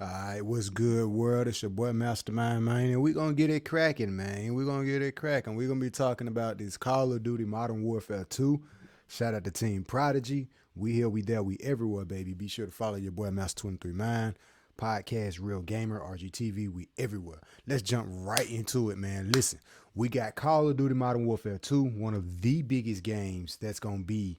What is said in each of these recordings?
All right, what's good, world? It's your boy Mastermind, man, and we're gonna get it cracking, man. We're gonna get it cracking. We're gonna be talking about this Call of Duty Modern Warfare 2. Shout out to Team Prodigy. We here, we there, we everywhere, baby. Be sure to follow your boy Master23 Mind. Podcast, Real Gamer, RGTV, we everywhere. Let's jump right into it, man. Listen, we got Call of Duty Modern Warfare 2, one of the biggest games that's gonna be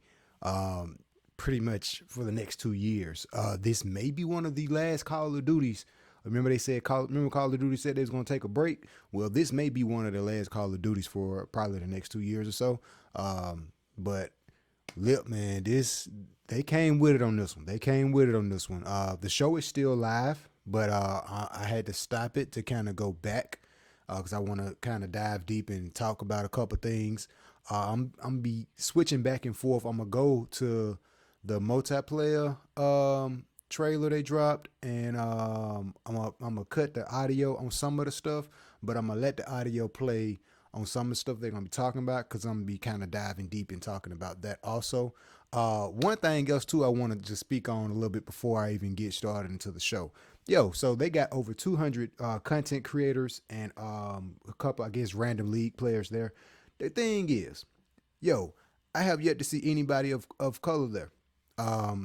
pretty much for the next 2 years. This may be one of the last Call of Duties. Remember they said Call of Duty said they was gonna take a break. Well, this may be one of the last Call of Duties for probably the next 2 years or so. But look, man, they came with it on this one. The show is still live, but I had to stop it to kind of go back because I want to kind of dive deep and talk about a couple things. I'm be switching back and forth. I'm gonna go to the multiplayer trailer they dropped, and I'm gonna cut the audio on some of the stuff, but I'm gonna let the audio play on some of the stuff they're gonna be talking about because I'm gonna be kind of diving deep and talking about that also. One thing else too I wanted to speak on a little bit before I even get started into the show. So they got over 200 content creators and a couple, I guess, random league players there. The thing is, I have yet to see anybody of color there. I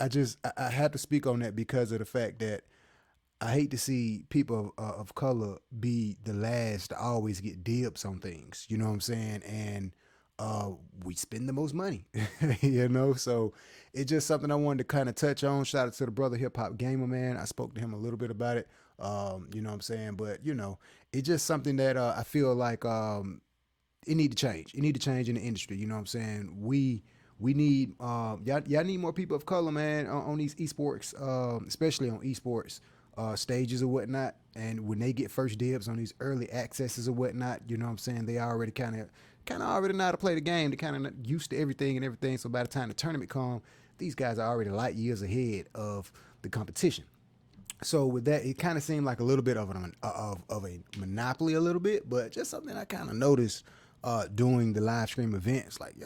had to speak on that because of the fact that I hate to see people of color be the last to always get dibs on things. You know what I'm saying? And we spend the most money, so it's just something I wanted to kind of touch on. Shout out to the brother Hip Hop Gamer, man. I spoke to him a little bit about it. You know what I'm saying? But, it's just something that I feel like it need to change. It need to change in the industry. You know what I'm saying? We need y'all need more people of color, man, on these esports, especially on esports stages or whatnot. And when they get first dibs on these early accesses or whatnot, you know what I'm saying? They already kind of already know how to play the game. They kind of used to everything and everything. So by the time the tournament comes, these guys are already light years ahead of the competition. So with that, it kind of seemed like a little bit of a monopoly, a little bit, but just something I kind of noticed doing the live stream events. Like,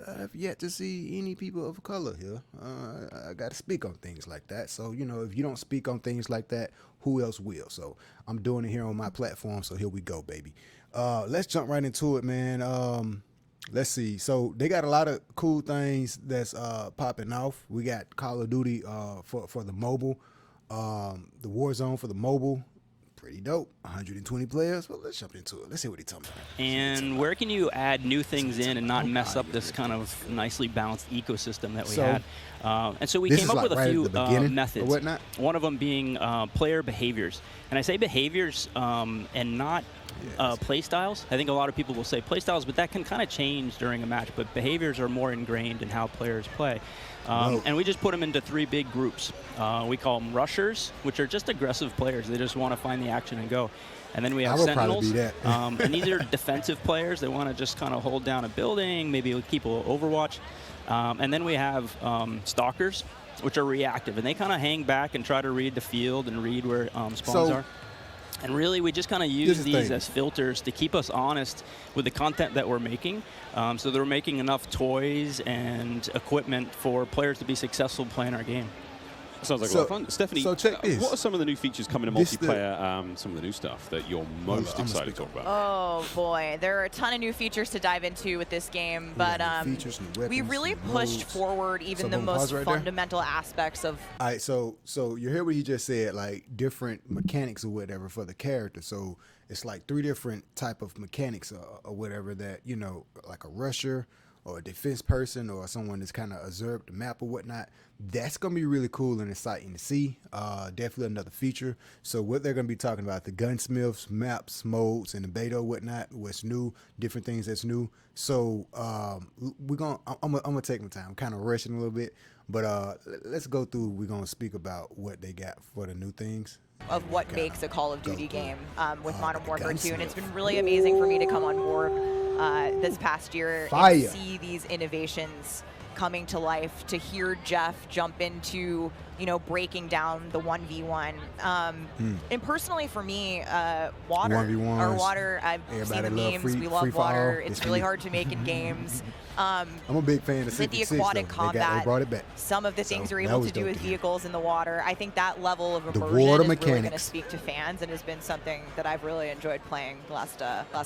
I have yet to see any people of color here. I got to speak on things like that. So, if you don't speak on things like that, who else will? So I'm doing it here on my platform. So here we go, baby. Let's jump right into it, man. Let's see. So they got a lot of cool things that's popping off. We got Call of Duty for the mobile, the Warzone for the mobile. Pretty dope. 120 players. Well, let's jump into it. Let's see what he's talking about. And where can you add new things in and not mess up this kind of nicely balanced ecosystem that we had? And so we came up with a few methods. One of them being player behaviors. And I say behaviors and not play styles. I think a lot of people will say play styles, but that can kind of change during a match. But behaviors are more ingrained in how players play. And we just put them into three big groups. We call them rushers, which are just aggressive players. They just want to find the action and go. And then we have sentinels. And these are defensive players. They want to just kind of hold down a building, maybe keep a little overwatch. And then we have stalkers, which are reactive. And they kind of hang back and try to read the field and read where spawns are. And really, we just kind of use these as filters to keep us honest with the content that we're making. So that we're making enough toys and equipment for players to be successful playing our game. Sounds like a lot of fun. Stephanie, check this. What are some of the new features coming to multiplayer, some of the new stuff that you're most excited to talk about? Oh, boy. There are a ton of new features to dive into with this game, but we really pushed forward even the most fundamental aspects of... All right, so you hear what he just said, like different mechanics or whatever for the character. So it's like three different type of mechanics or whatever that, like a rusher or a defense person or someone that's kind of observed the map or whatnot. That's going to be really cool and exciting to see. Definitely another feature. So what they're going to be talking about, the gunsmiths, maps, modes, and the beta or whatnot, what's new, different things that's new. So I'm going to take my time. I'm kind of rushing a little bit, but let's go through. We're going to speak about what they got for the new things. Of what makes a Call of Duty game with Modern Warfare 2, and it's been really amazing for me to come on board this past year and see these innovations coming to life, to hear Jeff jump into, you know, breaking down the 1v1. And personally for me, water, I've seen the memes, we love water. It's really hard to make in games. I'm a big fan of the aquatic combat. They brought it back. Some of the things you're able to do with vehicles in the water. I think that level of immersion is really going to speak to fans, and has been something that I've really enjoyed playing the last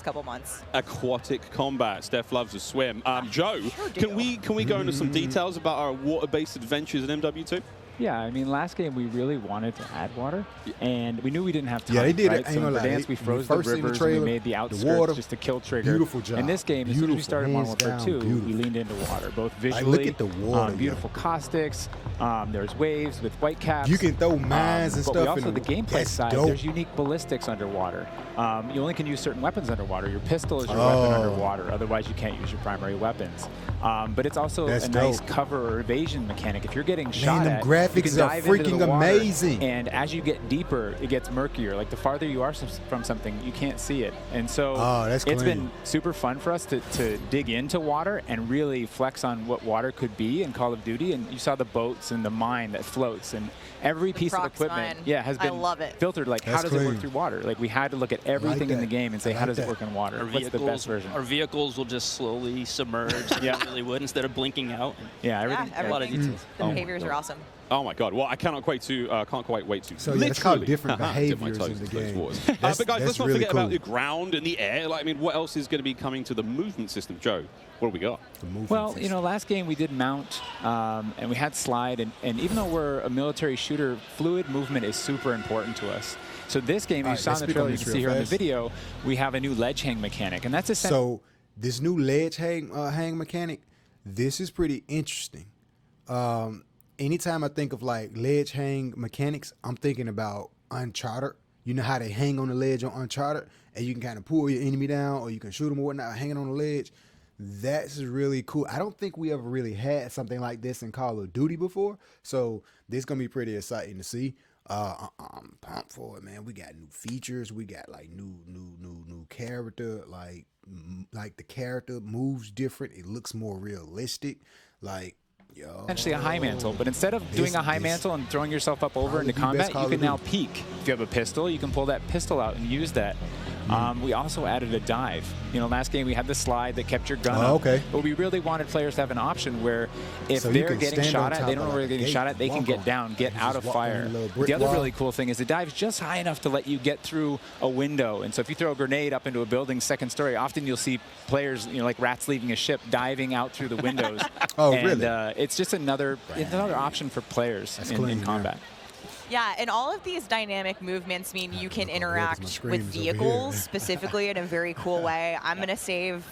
couple months. Aquatic combat. Steph loves to swim. Joe, sure can we go into some details about our water-based adventures in MW2? Yeah, I mean, last game we really wanted to add water, and we knew we didn't have time. Yeah, they did right? it. So in Verdansk, we froze the rivers, we made the outskirts just to kill Trigger. Beautiful job. In this game, as soon as we started Modern Warfare 2, we leaned into water, both visually, look at the water, beautiful caustics, there's waves with white caps. You can throw mines and but stuff. But also the gameplay side, there's unique ballistics underwater. You only can use certain weapons underwater. Your pistol is your weapon underwater, otherwise you can't use your primary weapons. But it's also a nice cover or evasion mechanic. If you're getting shot at, graphics you can dive into the water, amazing. And as you get deeper, it gets murkier. Like the farther you are from something, you can't see it. And so it's been super fun for us to dig into water and really flex on what water could be in Call of Duty. And you saw the boats and the mine that floats, and every piece of equipment has been filtered. Like, how does it work through water? Like, we had to look at everything in the game and say, how does it work in water? What's the best version? Our vehicles will just slowly submerge. They really would, instead of blinking out. Yeah, everything. A lot of details. The behaviors are awesome. Oh my God! Well, I can't quite wait to. So it's called different behaviors in the game. But guys, let's not forget cool. about the ground and the air. Like, I mean, what else is going to be coming to the movement system, Joe? What do we got? Well, you know, last game we did mount, and we had slide, and even though we're a military shooter, fluid movement is super important to us. So this game, you saw in the trailer, you can see here in the video, we have a new ledgehang mechanic, and that's essentially. So this new ledgehang mechanic, this is pretty interesting. Anytime I think of like ledgehang mechanics, I'm thinking about Uncharted. You know how they hang on the ledge on Uncharted, and you can kind of pull your enemy down, or you can shoot them or whatnot, hanging on the ledge. That's really cool. I don't think we ever really had something like this in Call of Duty before, so this is gonna be pretty exciting to see. I'm pumped for it, man. We got new features. We got like new character. Like the character moves different. It looks more realistic. Like. Essentially a high mantle, but instead of doing a high mantle and throwing yourself up over into combat, you can now peek. If you have a pistol, you can pull that pistol out and use that. We also added a dive. You know, last game we had the slide that kept your gun up. But we really wanted players to have an option where if they're getting shot at, they don't know where they're getting shot at, they can get down, get out of fire. The other really cool thing is the dive's just high enough to let you get through a window. And so if you throw a grenade up into a building's second story, often you'll see players, you know, like rats leaving a ship, diving out through the windows. Really? It's just another option for players in combat. Yeah, and all of these dynamic movements mean you can interact with vehicles specifically in a very cool way. I'm going to save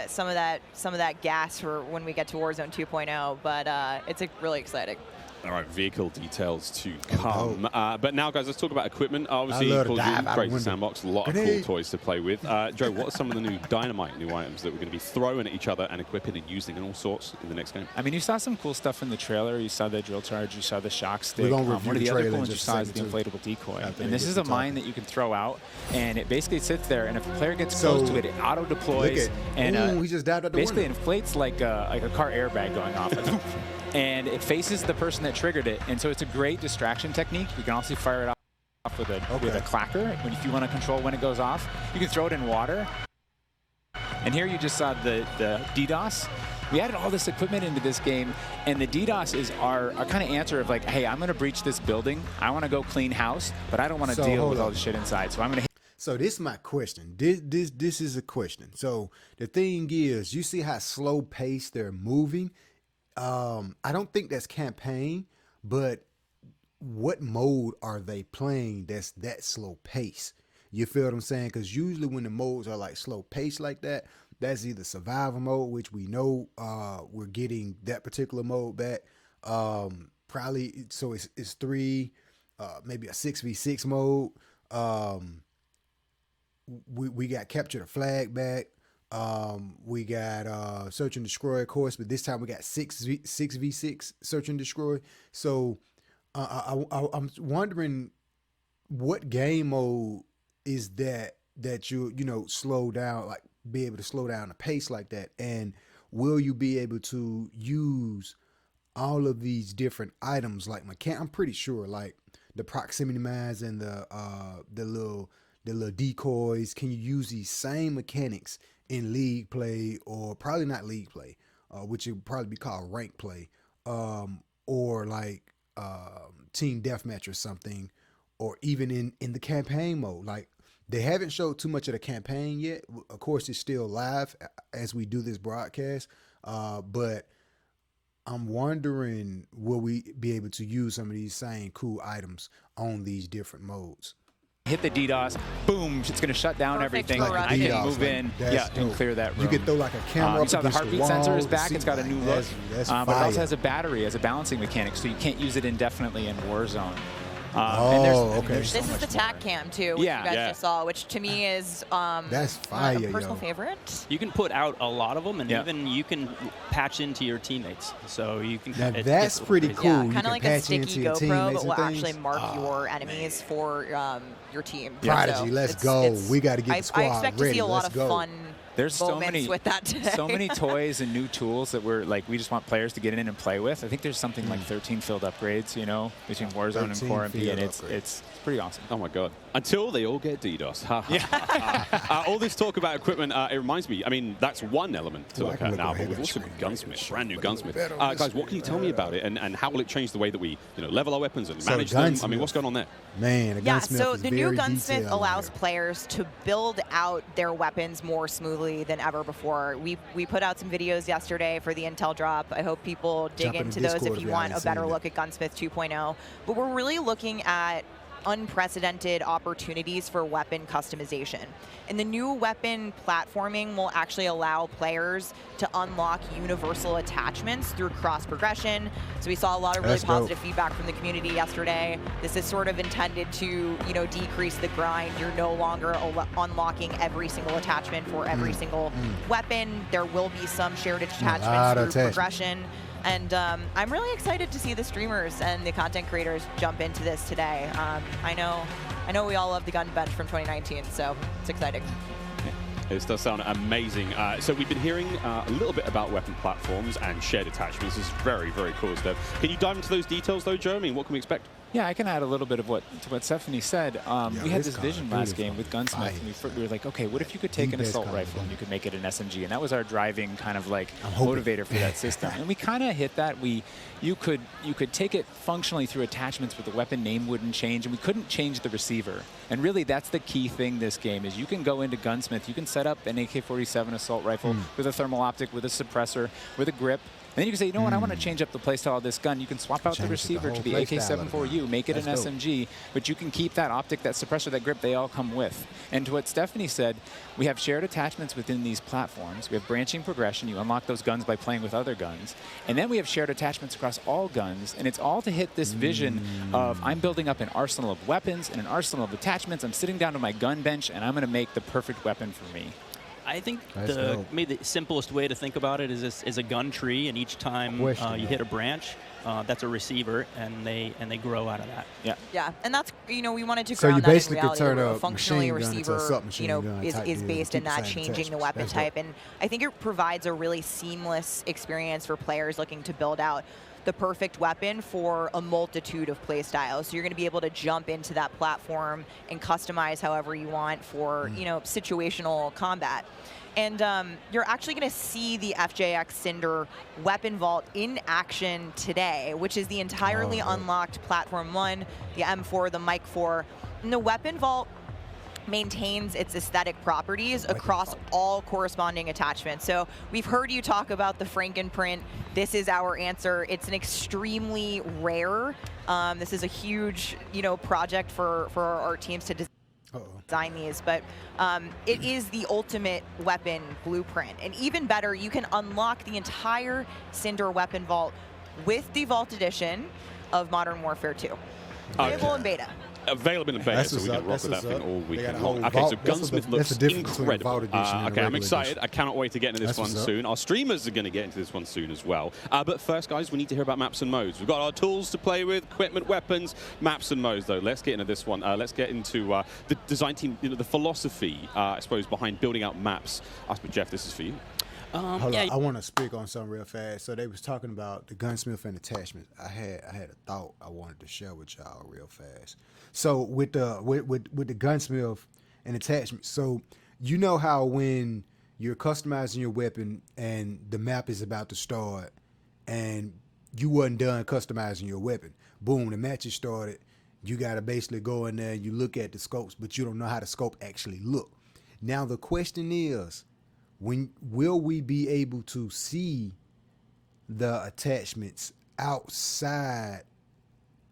some of that gas for when we get to Warzone 2.0, but it's really exciting. All right, vehicle details to come. But now, guys, let's talk about equipment. Obviously, Call of Duty, Crazy Sandbox, a lot of cool toys to play with. Joe, what are some of the new dynamite new items that we're going to be throwing at each other and equipping and using and all sorts in the next game? I mean, you saw some cool stuff in the trailer. You saw the drill charge. You saw the shock stick. One of the other cool ones you saw is the inflatable decoy. And this is a mine that you can throw out, and it basically sits there. And if a player gets close to it, it auto deploys and he just dived out the basically window. Inflates like a car airbag going off. And it faces the person that triggered it, and so it's a great distraction technique. You can also fire it off with a clacker if you want to control when it goes off. You can throw it in water. And here you just saw the DDoS. We added all this equipment into this game, and the DDoS is our kind of answer of like, hey, I'm going to breach this building. I want to go clean house, but I don't want to deal with all the shit inside. So I'm going to. So this is my question. This is a question. So the thing is, you see how slow paced they're moving. I don't think that's campaign, but what mode are they playing that's that slow pace? You feel what I'm saying? Because usually when the modes are like slow pace like that, that's either survival mode, which we know we're getting that particular mode back. Probably, so it's 3, maybe a 6v6 mode. We got capture the flag back. We got search and destroy, of course, but this time we got 6v6 search and destroy. So I'm wondering what game mode is that you slow down, like be able to slow down the pace like that, and will you be able to use all of these different items? Like I'm pretty sure like the proximity mines and the little decoys. Can you use these same mechanics in league play, or probably not league play, which would probably be called rank play, or like team deathmatch or something, or even in the campaign mode? Like, they haven't showed too much of the campaign yet. Of course, it's still live as we do this broadcast, but I'm wondering, will we be able to use some of these same cool items on these different modes? Hit the DDoS, boom, it's going to shut down everything. Like I can move in, and clear that room. You can throw like a camera up you saw the against heartbeat the wall. sensor is back. It's got a new look. That's but it also has a battery as a balancing mechanic, so you can't use it indefinitely in Warzone. Okay. This is the TAC cam too, which you guys just saw, which to me is that's fire, a personal favorite. You can put out a lot of them, and even you can patch into your teammates. So you can. Now that's pretty cool. Yeah, kind of like a sticky GoPro, but will actually mark your enemies for your team. Prodigy, so let's go. We got to get the squad ready. I expect to see a lot of fun. There's so many with that today. So many toys and new tools that we just want players to get in and play with. I think there's something like 13 field upgrades, you know, between Warzone and Core MP, and it's pretty awesome. Oh my God! Until they all get DDoS. All this talk about equipment, it reminds me. I mean, that's one element to look at now, but we've also got Gunsmith, brand new Gunsmith. Guys, what can you tell me about it, and how will it change the way that we, level our weapons and manage them? I mean, what's going on there? Man, so the new Gunsmith allows players to build out their weapons more smoothly than ever before. We put out some videos yesterday for the Intel drop. I hope people dig into those if you want a better look at Gunsmith 2.0. But we're really looking at unprecedented opportunities for weapon customization. And the new weapon platforming will actually allow players to unlock universal attachments through cross progression. So we saw a lot of really positive feedback from the community yesterday. This is sort of intended to, decrease the grind. You're no longer unlocking every single attachment for every single weapon. There will be some shared attachments through progression. And I'm really excited to see the streamers and the content creators jump into this today. I know we all love the gun bench from 2019, so it's exciting. This does sound amazing. So we've been hearing a little bit about weapon platforms and shared attachments. This is very, very cool stuff. Can you dive into those details, though, Joe? I mean, what can we expect? Yeah, I can add a little bit of what Stephanie said. We had this vision last game with Gunsmith, and we were like, okay, what if you could take an assault rifle and you could make it an SMG? And that was our driving kind of like motivator for that system. And we kind of hit that. You could take it functionally through attachments, but the weapon name wouldn't change, and we couldn't change the receiver. And really, that's the key thing this game is you can go into Gunsmith, you can set up an AK-47 assault rifle with a thermal optic, with a suppressor, with a grip. And then you can say, you know what, I want to change up the playstyle of this gun. You can swap out the receiver to the AK-74U, make it an SMG, but you can keep that optic, that suppressor, that grip, they all come with. And to what Stephanie said, we have shared attachments within these platforms. We have branching progression. You unlock those guns by playing with other guns. And then we have shared attachments across all guns, and it's all to hit this vision of I'm building up an arsenal of weapons and an arsenal of attachments. I'm sitting down to my gun bench, and I'm going to make the perfect weapon for me. I think maybe the simplest way to think about it is a gun tree, and each time you hit a branch, that's a receiver, and they grow out of that. Yeah, and that's we wanted to ground that in reality. A functionally receiver, is based in that changing the weapon type, and I think it provides a really seamless experience for players looking to build out the perfect weapon for a multitude of play styles. So you're going to be able to jump into that platform and customize however you want for situational combat. And you're actually going to see the FJX Cinder weapon vault in action today, which is the entirely unlocked Platform 1, the M4, the Mic 4. And the weapon vault maintains its aesthetic properties across all corresponding attachments. So we've heard you talk about the Frankenprint. This is our answer. It's an extremely rare. This is a huge, project for our art teams to design these, but it is the ultimate weapon blueprint. And even better, you can unlock the entire Cinder weapon vault with the Vault Edition of Modern Warfare 2. Available in beta. Available in beta, so we can rock with that thing all weekend long. Okay, so Gunsmith looks incredible. Okay, I'm excited. I cannot wait to get into this one soon. Our streamers are going to get into this one soon as well. But first, guys, we need to hear about maps and modes. We've got our tools to play with, equipment, weapons, maps and modes, though. Let's get into this one. Let's get into the design team, the philosophy, I suppose, behind building out maps. I suppose, Jeff, this is for you. Hold on, I want to speak on something real fast. So they was talking about the gunsmith and attachments. I had a thought I wanted to share with y'all real fast. So with the gunsmith and attachments, so you know how when you're customizing your weapon and the map is about to start and you wasn't done customizing your weapon, boom, the match has started. You got to basically go in there and you look at the scopes, but you don't know how the scope actually look. Now the question is, when will we be able to see the attachments outside,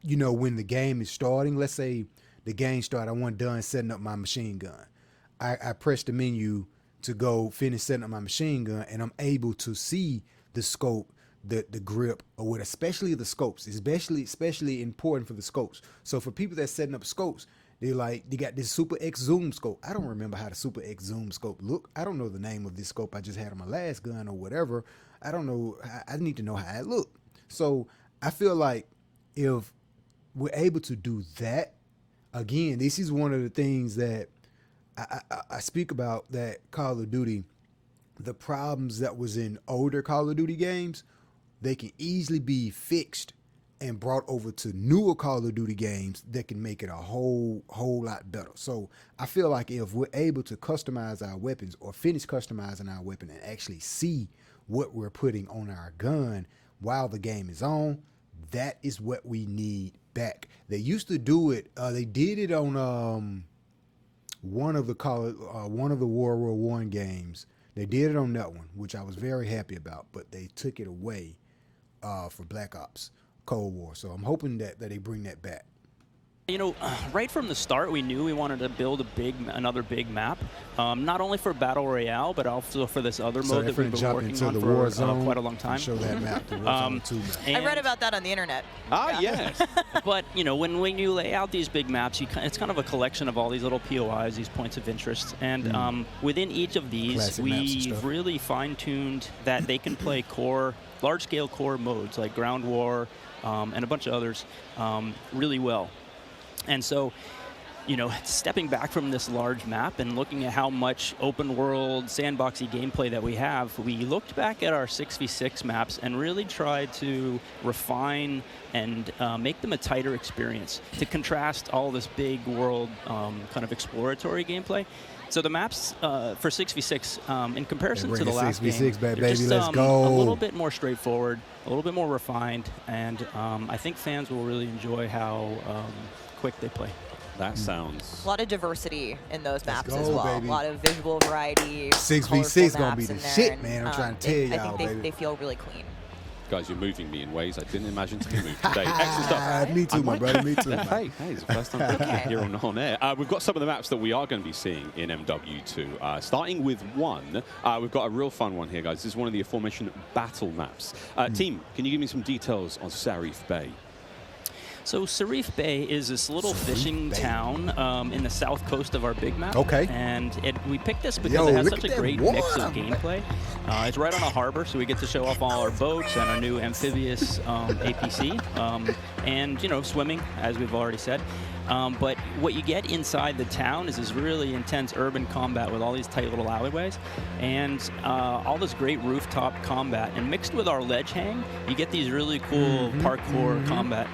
you know, when the game is starting? Let's say the game started, I wasn't done setting up my machine gun. I pressed the menu to go finish setting up my machine gun, and I'm able to see the scope, the grip, or what, especially the scopes. It's especially important for the scopes. So for people that's setting up scopes, they got this Super X zoom scope. I don't remember how the Super X zoom scope look. I don't know the name of this scope I just had on my last gun or whatever. I don't know. I need to know how it look. So I feel like if we're able to do that, again, this is one of the things that I speak about, that Call of Duty, the problems that was in older Call of Duty games, they can easily be fixed and brought over to newer Call of Duty games that can make it a whole lot better. So I feel like if we're able to customize our weapons or finish customizing our weapon and actually see what we're putting on our gun while the game is on, that is what we need back. They used to do it. They did it on one of the World War I games. They did it on that one, which I was very happy about, but they took it away for Black Ops Cold War. So I'm hoping that they bring that back. You know, right from the start, we knew we wanted to build another big map, not only for Battle Royale, but also for this other mode that we've been working on for quite a long time. Show that map, the Warzone 2 map. I read about that on the internet. Ah, yes. But, you know, when you lay out these big maps, it's kind of a collection of all these little POIs, these points of interest. And within each of these, we've really fine-tuned that they can play large-scale core modes like Ground War and a bunch of others really well. And so, you know, stepping back from this large map and looking at how much open world sandboxy gameplay that we have, we looked back at our 6v6 maps and really tried to refine and make them a tighter experience to contrast all this big world kind of exploratory gameplay. So the maps for 6v6, in comparison to the last game, baby, just let's go. A little bit more straightforward, a little bit more refined, and I think fans will really enjoy how quick they play. That sounds... A lot of diversity in those maps as well. Baby. A lot of visual variety. 6v6 gonna be the shit, man. I'm trying to tell y'all, I think they feel really clean. Guys, you're moving me in ways I didn't imagine to be moved today. Excellent stuff. Me too, my brother. Me too. Hey, it's the first time here on air. We've got some of the maps that we are going to be seeing in MW2. Starting with one, we've got a real fun one here, guys. This is one of the aforementioned battle maps. Team, can you give me some details on Serif Bay? So Serif Bay is this little fishing town in the south coast of our big map. Okay. And we picked this because it has such a great mix of gameplay. It's right on a harbor, so we get to show off all our boats and our new amphibious APC. And, you know, swimming, as we've already said. But what you get inside the town is this really intense urban combat with all these tight little alleyways and all this great rooftop combat. And mixed with our ledgehang, you get these really cool parkour combat.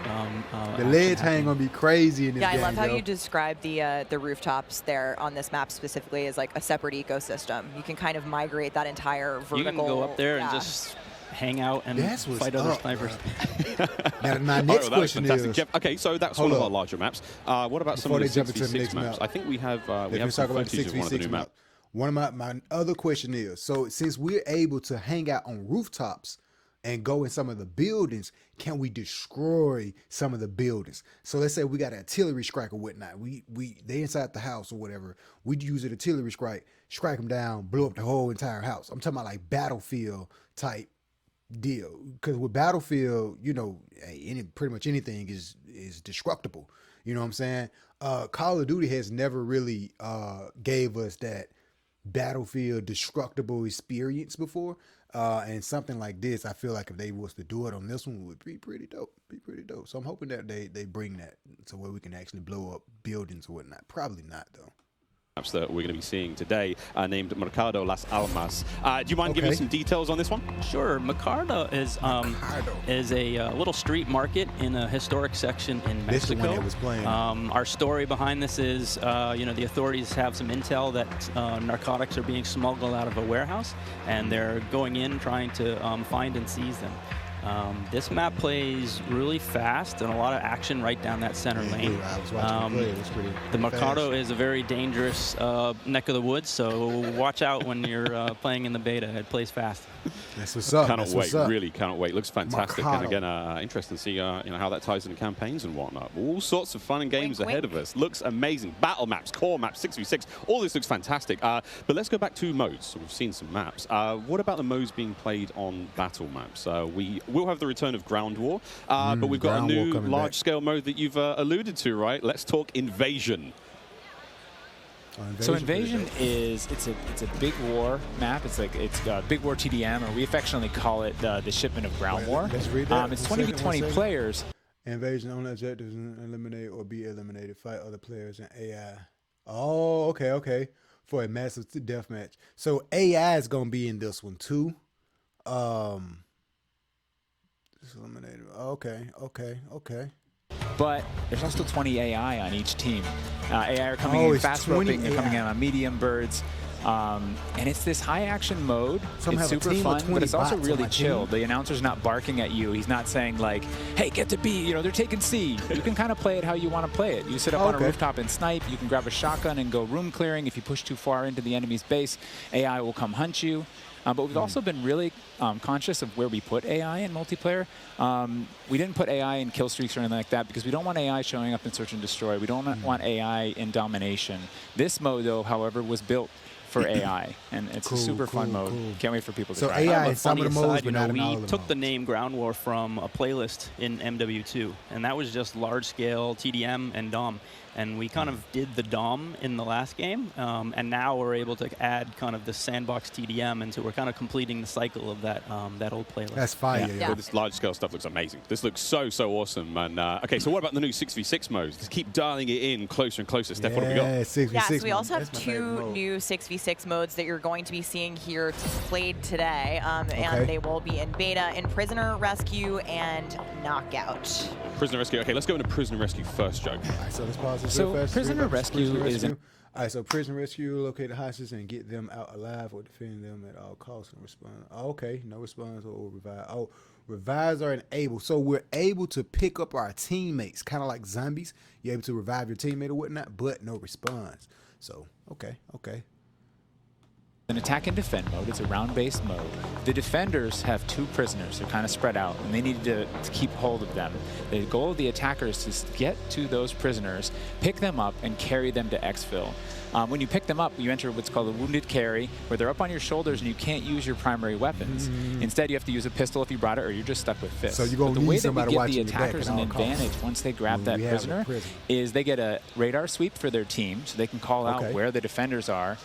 The ledgehang gonna be crazy in this game. Yeah, I love how you describe the rooftops there on this map specifically as like a separate ecosystem. You can kind of migrate that entire vertical. You can go up there and just hang out and fight other snipers. Now, my next question is... Okay, so that's one of our larger maps. What about some of the 6v6 maps? I think we have some footage of one of the new maps. One of my other question is, so since we're able to hang out on rooftops and go in some of the buildings, can we destroy some of the buildings? So let's say we got an artillery strike or whatnot. They inside the house or whatever. We'd use an artillery strike them down, blow up the whole entire house. I'm talking about like Battlefield type deal, because with Battlefield, you know, pretty much anything is destructible. You know what I'm saying? Call of Duty has never really gave us that Battlefield destructible experience before, and something like this, I feel like if they was to do it on this one, would be pretty dope. So I'm hoping that they bring that to where we can actually blow up buildings or whatnot. Probably not though. maps that we're going to be seeing today, named Mercado Las Almas. Do you mind giving me some details on this one? Sure. Mercado is a little street market in a historic section in Mexico. This is the one that was playing. Our story behind this is, the authorities have some intel that narcotics are being smuggled out of a warehouse, and they're going in trying to find and seize them. This map plays really fast and a lot of action right down that center lane. I was watching it play. It was pretty the Mercado fast. is a very dangerous neck of the woods, so watch out when you're playing in the beta. It plays fast. That's what's up. Cannot wait. Really cannot wait. Looks fantastic. Mercado. And again, interesting to see how that ties into campaigns and whatnot. All sorts of fun and games Wink, ahead wink. of us. Looks amazing. Battle maps, core maps, 6v6. All this looks fantastic. But let's go back to modes. So we've seen some maps. What about the modes being played on battle maps? We will have the return of Ground War, but we've got a new large-scale mode that you've alluded to, right? Let's talk Invasion. So Invasion is it's a big war map. It's Big War TDM, or we affectionately call it the shipment of Ground War. Let's read that. It's 20v20 players. Invasion on objectives, eliminate or be eliminated. Fight other players and AI. Oh, okay. For a massive death match. So AI is gonna be in this one too. Just eliminated. Okay. But there's also 20 AI on each team. AI are coming in fast roping, they're coming in on medium birds. And it's this high action mode. It's super fun, but it's also really chill. The announcer's not barking at you. He's not saying like, hey, get to B, they're taking C. You can kind of play it how you want to play it. You sit up on a rooftop and snipe. You can grab a shotgun and go room clearing. If you push too far into the enemy's base, AI will come hunt you. But we've also been really conscious of where we put AI in multiplayer. We didn't put AI in kill streaks or anything like that because we don't want AI showing up in search and destroy. We don't want AI in domination. This mode, though, however, was built for AI, and it's a super fun mode. Can't wait for people to try it. So AI in some of the modes, but not in all of we the took modes. the name Ground War from a playlist in MW2, and that was just large-scale TDM and DOM. And we kind of did the DOM in the last game, and now we're able to add kind of the sandbox TDM, and so we're kind of completing the cycle of that old playlist. That's fire. Yeah. Well, this large-scale stuff looks amazing. This looks so awesome. And okay, so what about the new 6v6 modes? Let's keep dialing it in closer and closer. Steph, what have we got? 6v6. Yeah, so we also have two new 6v6 modes that you're going to be seeing here played today, and they will be in beta in Prisoner Rescue and Knockout. Prisoner Rescue. Okay, let's go into Prisoner Rescue first, Joe. All right, so let's pause this So real fast. Prisoner Rescue is... All right, so Prisoner Rescue, locate the hostages and get them out alive or defend them at all costs and respond. Okay, no response or revive. Oh, revives are enabled. So we're able to pick up our teammates, kind of like zombies. You're able to revive your teammate or whatnot, but no response. So, okay. An attack and defend mode. It's a round-based mode. The defenders have two prisoners. They're kind of spread out, and they need to keep hold of them. The goal of the attackers is to get to those prisoners, pick them up, and carry them to exfil. When you pick them up, you enter what's called a wounded carry, where they're up on your shoulders and you can't use your primary weapons. Instead, you have to use a pistol if you brought it, or you're just stuck with fists. So you're going to need somebody watching the way that we give the attackers an advantage once they grab that prisoner is they get a radar sweep for their team, so they can call out where the defenders are.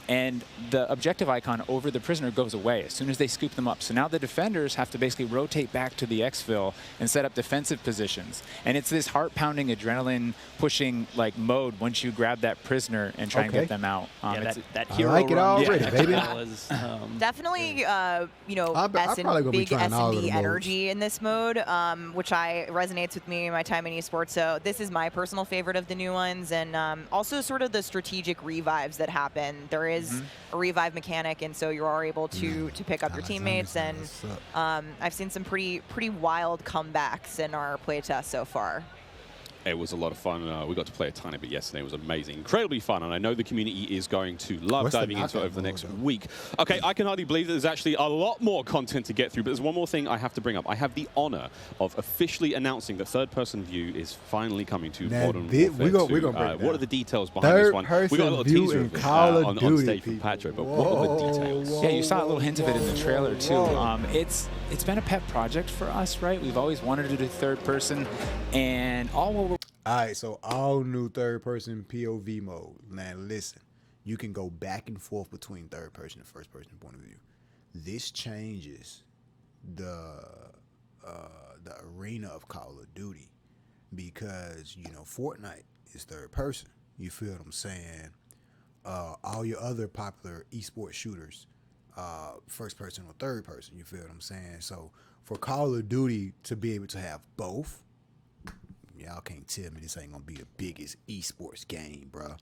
And the objective icon over the prisoner goes away as soon as they scoop them up. So now the defenders have to basically rotate back to the exfil and set up defensive positions. And it's this heart-pounding, adrenaline-pushing like mode once you grab that prisoner and try and get them out. That hero I like it already, baby. Was, definitely, big S&D energy in this mode, which resonates with me in my time in esports. So this is my personal favorite of the new ones, and also sort of the strategic revives that happen. There is a revive mechanic, and so you are able to pick up your teammates. And I've seen some pretty wild comebacks in our playtest so far. It was a lot of fun. We got to play a tiny bit yesterday. It was amazing. Incredibly fun, and I know the community is going to love diving into it over the next week. Okay, I can hardly believe that there's actually a lot more content to get through, but there's one more thing I have to bring up. I have the honor of officially announcing that third-person view is finally coming to Modern Warfare 2. We're gonna break what are the details behind this one? We got a little teaser of this on stage from Patro, but what are the details? Yeah, you saw a little hint of it in the trailer, too. It's been a pet project for us, right? We've always wanted to do third-person, and all right, so all new third-person POV mode. Now listen, you can go back and forth between third-person and first-person point of view. This changes the arena of Call of Duty because Fortnite is third-person. You feel what I'm saying? all your other popular esports shooters, first person or third person. You feel what I'm saying? So for Call of Duty to be able to have both, y'all can't tell me this ain't gonna be the biggest esports game, bro.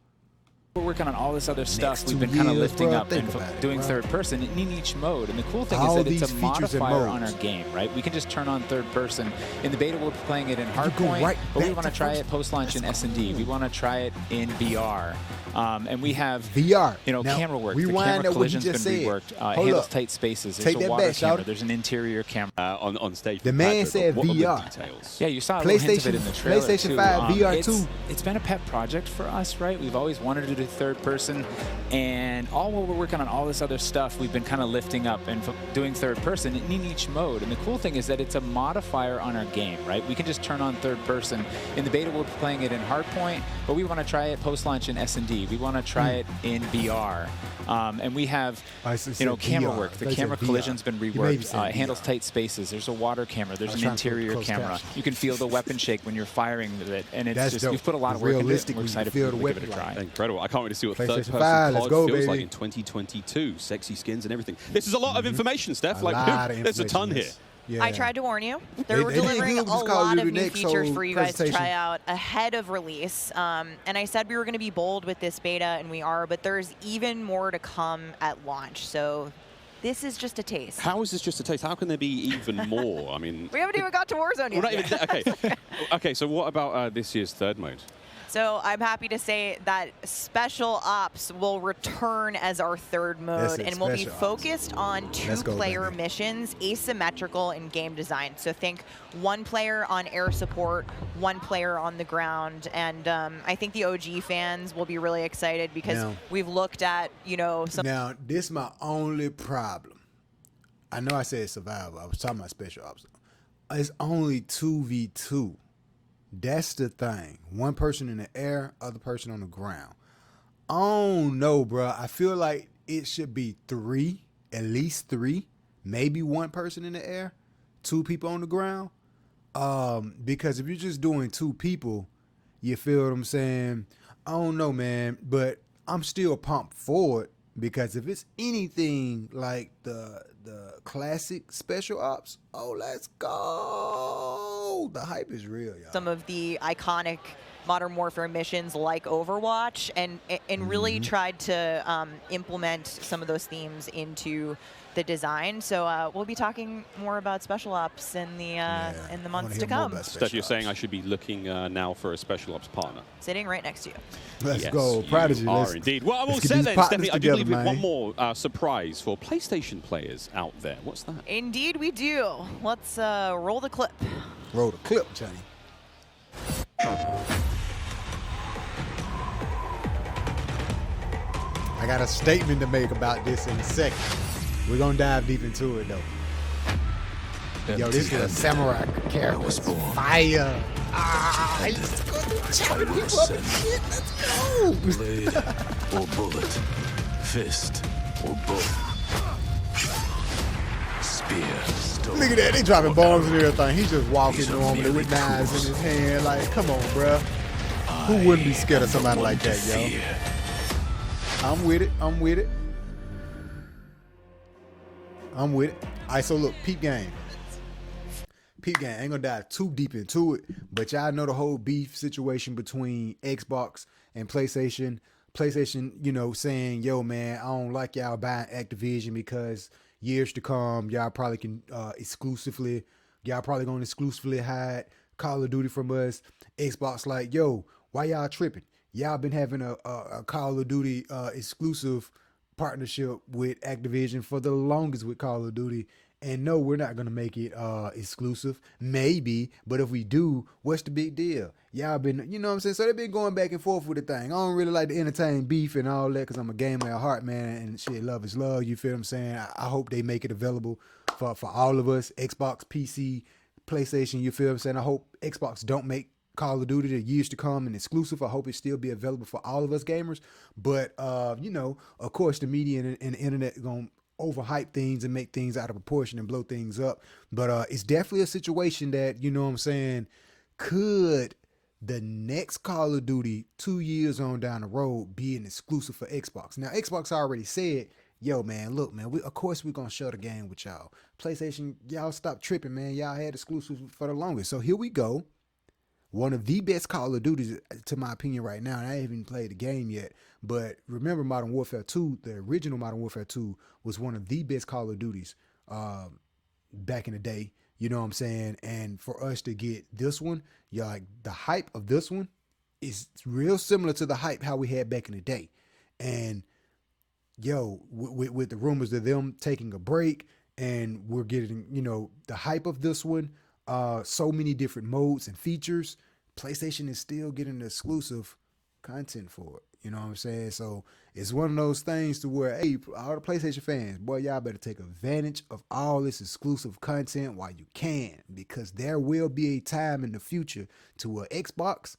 We're working on all this other stuff. We've been kind of lifting up and doing third person in each mode. And the cool thing is that it's a modifier on our game, right? We can just turn on third person. In the beta, we'll be playing it in hardpoint, but we want to try it post-launch in S&D. We want to try it in VR. And we have VR. Now, camera work. The camera collision's been reworked. Handles tight spaces. There's a water camera. There's an interior camera. On stage. The man said VR. Details? Yeah, you saw a little hint of it in the trailer, PlayStation too. 5 VR 2. It's been a pet project for us, right? We've always wanted to do third person, and all while we're working on all this other stuff, we've been kind of lifting up and doing third person in each mode. And the cool thing is that it's a modifier on our game, right? We can just turn on third person. In the beta, we'll be playing it in hardpoint, but we want to try it post-launch in S&D. We want to try it in VR. And we have, camera work. The camera collision's been reworked. Handles tight spaces. There's a water camera. There's an interior camera. You can feel the weapon shake when you're firing with it. And it's just, we've put a lot of work into it, and we're excited to give it a try. Incredible. I can't wait to see what third-person COD feels like in 2022. Sexy skins and everything. This is a lot of information, Steph. There's a ton here. Yeah. I tried to warn you. They're delivering a lot of new features for you guys to try out ahead of release. And I said we were going to be bold with this beta, and we are, but there's even more to come at launch. So this is just a taste. How is this just a taste? How can there be even more? I mean, we haven't even got to Warzone yet. Okay, so what about this year's third mode? So I'm happy to say that Special Ops will return as our third mode, and will be focused on two-player missions, asymmetrical in game design. So think one player on air support, one player on the ground, and I think the OG fans will be really excited because we've looked at, some. Now, this is my only problem. I know I said survival. I was talking about Special Ops. It's only 2v2. That's the thing. One person in the air, other person on the ground. Oh no, bro. I feel like it should be three, at least three, maybe one person in the air, two people on the ground. Because if you're just doing two people, you feel what I'm saying? I don't know, man, but I'm still pumped for it because if it's anything like the classic Special Ops, let's go. The hype is real, y'all. Some of the iconic Modern Warfare missions like Overwatch and really tried to implement some of those themes into the design. So we'll be talking more about Special Ops in the months to come. Steph, you're saying I should be looking now for a Special Ops partner. Sitting right next to you. Let's go. Prodigy. You are indeed. Well, I'm all set then, Stephanie. I do believe we have one more surprise for PlayStation players out there. What's that? Indeed we do. Let's roll the clip. Roll the clip, Johnny. I got a statement to make about this in a second. We're going to dive deep into it, though. Yo, this is a samurai character. It's fire. He's chopping people up and shit. Let's go. Blade or bullet. Fist or bow. Spear. Look at that. They dropping bombs and everything. He's just walking normally with knives in his hand. Like, come on, bro. Who wouldn't be scared of somebody like that, yo? I'm with it. I'm with it. I'm with it. All right, so look, peep game. Peep game. I ain't gonna dive too deep into it, but y'all know the whole beef situation between Xbox and PlayStation. PlayStation, saying, yo, man, I don't like y'all buying Activision because years to come, y'all probably can y'all probably gonna exclusively hide Call of Duty from us. Xbox like, yo, why y'all tripping? Y'all been having a Call of Duty exclusive partnership with Activision for the longest with Call of Duty. And no, we're not going to make it exclusive. Maybe, but if we do, what's the big deal? Y'all been, you know what I'm saying? So they've been going back and forth with the thing. I don't really like to entertain beef and all that because I'm a gamer at heart, man, and shit, love is love, you feel what I'm saying? I hope they make it available for all of us, Xbox, PC, PlayStation, you feel what I'm saying? I hope Xbox don't make Call of Duty the years to come and exclusive. I hope it still be available for all of us gamers. But, of course, the media and the internet are going to overhype things and make things out of proportion and blow things up. But it's definitely a situation that, you know what I'm saying, could the next Call of Duty 2 years on down the road being exclusive for Xbox. Now, Xbox already said, yo, man, look, man, of course we're going to share the game with y'all. PlayStation, y'all stop tripping, man. Y'all had exclusives for the longest. So here we go. One of the best Call of Duties, to my opinion, right now. And I haven't even played the game yet. But remember, Modern Warfare 2, the original Modern Warfare 2 was one of the best Call of Duties back in the day. You know what I'm saying? And for us to get this one, like the hype of this one is real similar to the hype how we had back in the day. And yo, with the rumors of them taking a break, and we're getting, you know, the hype of this one, so many different modes and features, PlayStation is still getting the exclusive content for it. You know what I'm saying? So it's one of those things to where, hey, all the PlayStation fans, boy, y'all better take advantage of all this exclusive content while you can, because there will be a time in the future to where Xbox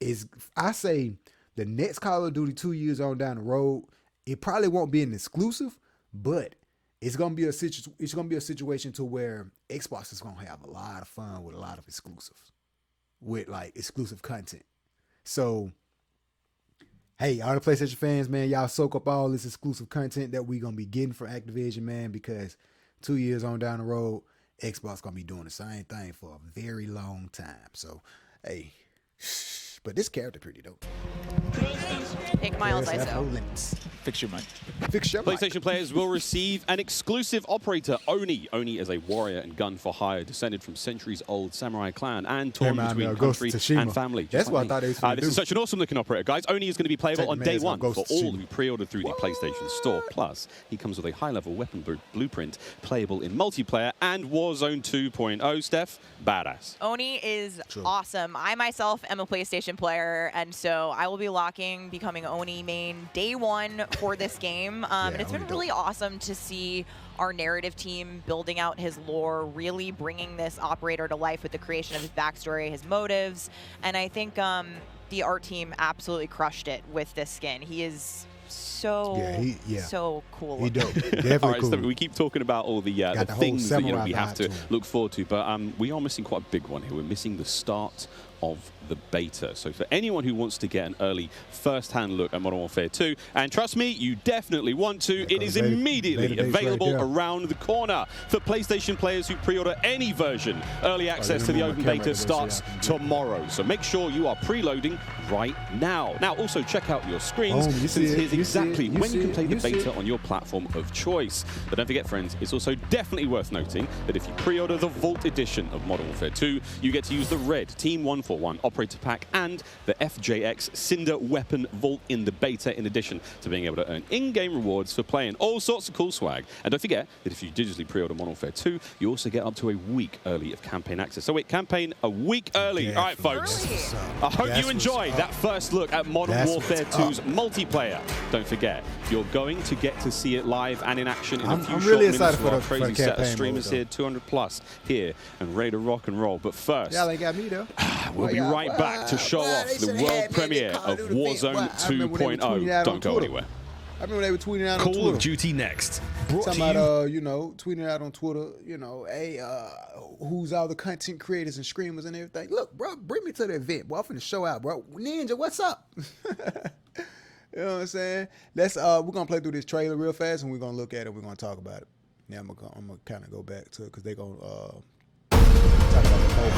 is, I say, the next Call of Duty 2 years on down the road, it probably won't be an exclusive, but it's gonna be a situation to where Xbox is gonna have a lot of fun with a lot of exclusives, with like exclusive content. So, hey, all the PlayStation fans, man, y'all soak up all this exclusive content that we gonna be getting from Activision, man, because 2 years on down the road, Xbox gonna be doing the same thing for a very long time. So, hey. But this character pretty dope. Take Miles ISO. Fix your mic. Fix your mic. PlayStation players will receive an exclusive operator, Oni. Oni is a warrior and gun for hire, descended from centuries-old samurai clan and torn between country and family. That's what I thought it was. This is such an awesome-looking operator, guys. Oni is going to be playable on day one for all who pre-ordered through the PlayStation Store. Plus, he comes with a high-level weapon blueprint, playable in multiplayer and Warzone 2.0. Steph, badass. Oni is awesome. I myself am a PlayStation player, and so I will be becoming Oni main day one for this game. And it's been really awesome to see our narrative team building out his lore, really bringing this operator to life with the creation of his backstory, his motives. And I think the art team absolutely crushed it with this skin. He is so cool. He dope. Definitely all right, cool. so we keep talking about all the things that we have to look forward to, but we are missing quite a big one here. We're missing the start of the beta. So for anyone who wants to get an early first-hand look at Modern Warfare 2, and trust me, you definitely want to, it is immediately available around the corner for PlayStation players who pre-order any version. Early access to the open beta starts tomorrow, so make sure you are preloading right now. Now, also check out your screens, since here's exactly when you can play the beta on your platform of choice. But don't forget, friends, it's also definitely worth noting that if you pre-order the Vault Edition of Modern Warfare 2, you get to use the red Team 141 Operator Pack and the FJX Cinder Weapon Vault in the beta, in addition to being able to earn in-game rewards for playing all sorts of cool swag. And don't forget that if you digitally pre-order Modern Warfare 2, you also get up to a week early of campaign access. So wait, campaign a week early. All right, folks. I hope you enjoyed that first look at Modern Warfare 2's multiplayer. Don't forget, you're going to get to see it live and in action in a few short minutes for our crazy set of streamers here, 200 plus here, and ready to rock and roll. But first, y'all ain't got me though. We'll be right back to show off the world premiere of Warzone 2.0. Don't go anywhere. I remember they were tweeting out on Twitter. Call of Duty Next. Talking about, you know, tweeting out on Twitter, you know, hey, who's all the content creators and streamers and everything. Look, bro, bring me to the event. Boy, I'm finna show out, bro. Ninja, what's up? You know what I'm saying? Let's, we're going to play through this trailer real fast, and we're going to look at it. We're going to talk about it. Now, I'm going to kind of go back to it, because they're going to talk about the whole.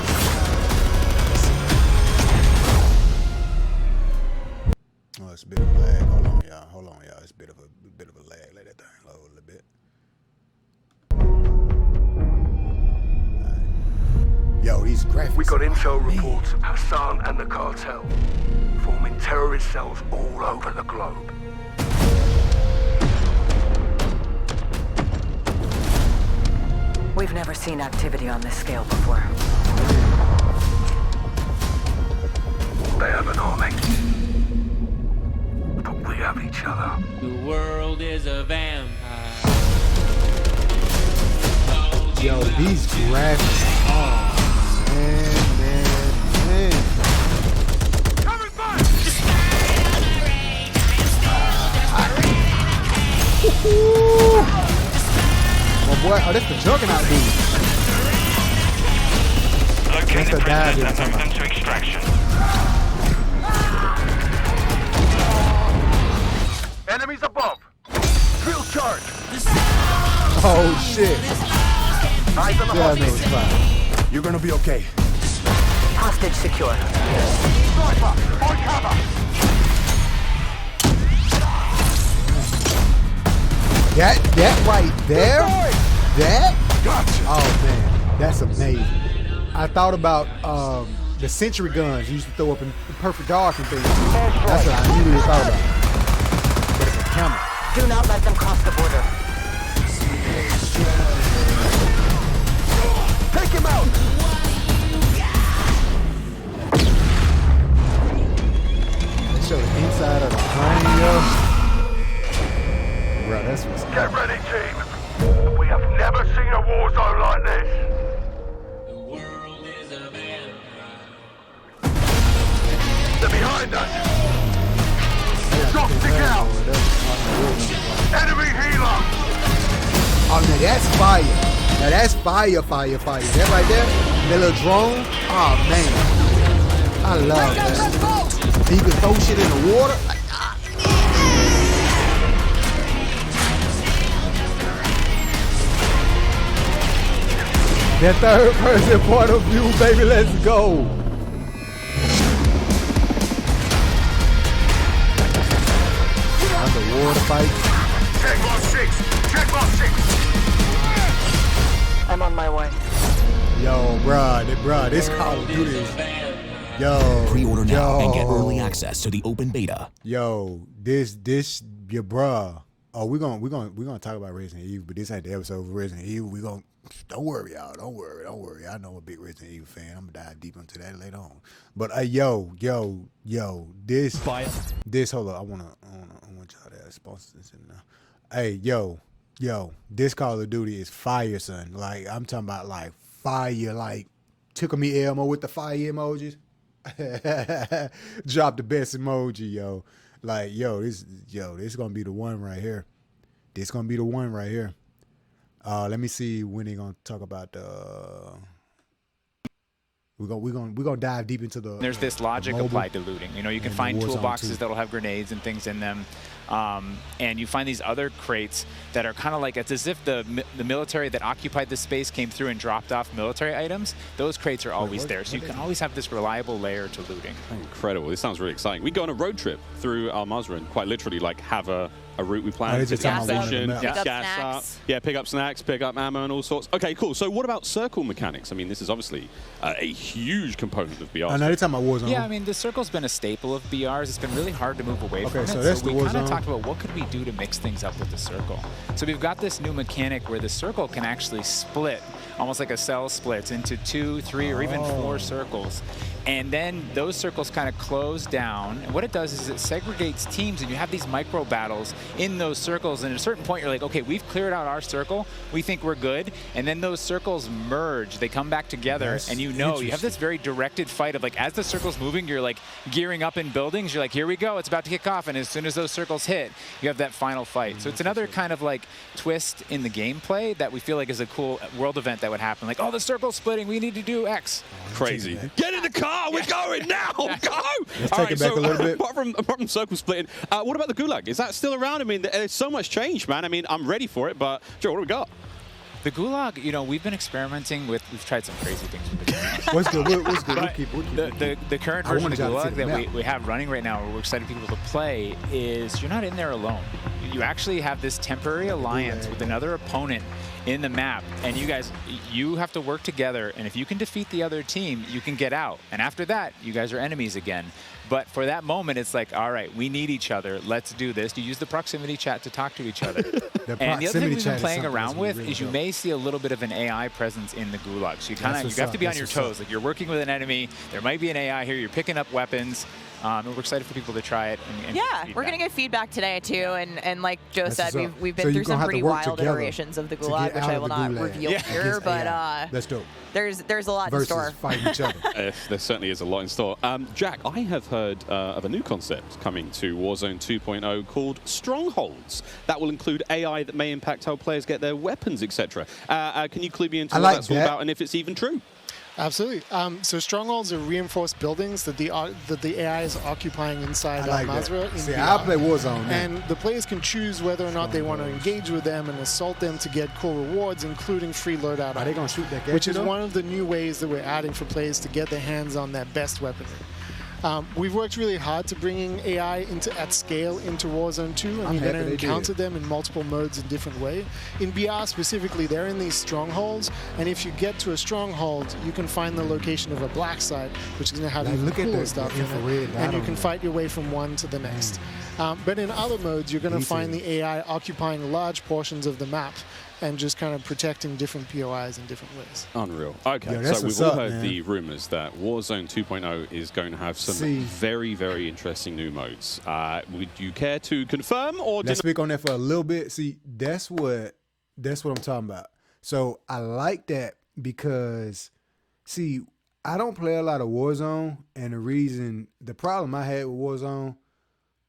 Oh, it's a bit of a lag. Hold on, y'all. It's a bit of a lag. Let that thing load a little bit. Right. Yo, these graphics. We got intel reports of Hassan and the cartel forming terrorist cells all over the globe. We've never seen activity on this scale before. They have an army. We have each other. The world is a vampire. Yo, these graphics. Oh, man. Coming back! Oh boy, oh, that's the Juggernaut dude. Okay, that's the guy dude. shit. Eyes on the Yeah, I know it's fine. You're gonna be okay. Hostage secure. Sniper, on cover. That right there, that. Gotcha. Oh man, that's amazing. I thought about the Sentry guns you used to throw up in Perfect Dark and things. That's what I immediately thought about. But it's a camera. Do not let them cross the border. Take him out. They show the inside of the plane, yo. Bro, that's what's Get ready, team. We have never seen a war zone like this. The world is a vampire. They're behind us. Drop stick out. Enemy healer. Oh, now that's fire. Now that's fire. That right there, that little drone. Oh man, I love that. You can throw shit in the water. That third person point of view, baby, let's go. Underwater fight. Check box 6. Check box 6. I'm on my way. Yo, bruh, this Call of Duty is. Yo. Pre-order now and get early access to the open beta. Yo, this, your bruh. Oh, we're gonna talk about Resident Evil, but this ain't the episode for Resident Evil. Don't worry, y'all. Don't worry. I know I'm a big Resident Evil fan. I'm gonna dive deep into that later on. But yo, this. Hold up. I want y'all to have sponsors in there. Hey, yo, this Call of Duty is fire, son. Like I'm talking about like fire, like tickle me Elmo with the fire emojis. Drop the best emoji, yo. Like, this is gonna be the one right here. This gonna be the one right here. Let me see when they gonna talk about the. We're gonna dive deep into the. There's this logic applied to looting. You know, you can find toolboxes that'll have grenades and things in them, and you find these other crates that are kind of like it's as if the military that occupied this space came through and dropped off military items. Those crates are always there, so you can always have this reliable layer to looting. Incredible! This sounds really exciting. We go on a road trip through Al Mazrah, quite literally, like have a route we planned to the gas station, gas up, pick up snacks, pick up ammo and all sorts. Okay, cool. So what about circle mechanics? I mean, this is obviously a huge component of BRs. I know they're talking about Warzone. Yeah, I mean, the circle's been a staple of BRs. It's been really hard to move away from it. That's so we kind of talked about what could we do to mix things up with the circle. So we've got this new mechanic where the circle can actually split, almost like a cell splits into 2, 3, or even 4 circles. And then those circles kind of close down. And what it does is it segregates teams, and you have these micro battles in those circles. And at a certain point, you're like, okay, we've cleared out our circle. We think we're good. And then those circles merge. They come back together. And you have this very directed fight of like, as the circle's moving, you're like gearing up in buildings. You're like, here we go. It's about to kick off. And as soon as those circles hit, you have that final fight. So it's another kind of like twist in the gameplay that we feel like is a cool world event that would happen. Like, oh, the circle's splitting. We need to do X. Crazy. Get in the car. We're going now. Go. Let's take it back a little bit. Apart from circle splitting, what about the Gulag? Is that still around? I mean, there's so much change, man. I mean, I'm ready for it, but Joe, what do we got? The Gulag, you know, we've been experimenting with, we've tried some crazy things with the Gulag. What's good? What's good? We'll keep the current version of the Gulag that we have running right now, where we're excited people to play, is you're not in there alone. You actually have this temporary alliance with another opponent in the map, and you have to work together, and if you can defeat the other team, you can get out. And after that, you guys are enemies again. But for that moment, it's like, all right, we need each other. Let's do this. You use the proximity chat to talk to each other. And the other thing we've been playing around with is you may see a little bit of an AI presence in the Gulag. So you have to be on your toes. Like, you're working with an enemy. There might be an AI here. You're picking up weapons. And we're excited for people to try it. And we're going to get feedback today, too. And like Joe said, we've been through some pretty wild iterations of the Gulag, which I will not reveal here. But that's dope. There's a lot in store. Fighting each other. There certainly is a lot in store. Jack, I have heard of a new concept coming to Warzone 2.0 called Strongholds. That will include AI that may impact how players get their weapons, etc. Can you clue me into what that's all about and if it's even true? Absolutely. So strongholds are reinforced buildings that the AI is occupying inside Al-Mazrah. See, I play Warzone now. And the players can choose whether or not they want to engage with them and assault them to get cool rewards, including free loadout. Are they going to shoot that? Which is one of the new ways that we're adding for players to get their hands on that best weaponry. We've worked really hard to bringing AI at scale into Warzone 2, and you're going to encounter them in multiple modes in different ways. In BR specifically, they're in these strongholds, and if you get to a stronghold, you can find the location of a black site, which is going to have even cooler stuff in it, and you can fight your way from one to the next. But in other modes, you're going to find the AI occupying large portions of the map and just kind of protecting different POIs in different ways. Unreal. Okay, so we've all heard the rumors that Warzone 2.0 is going to have some very, very interesting new modes. Would you care to confirm or let's speak on that for a little bit? See, that's what I'm talking about. So I like that because, see, I don't play a lot of Warzone, and the problem I had with Warzone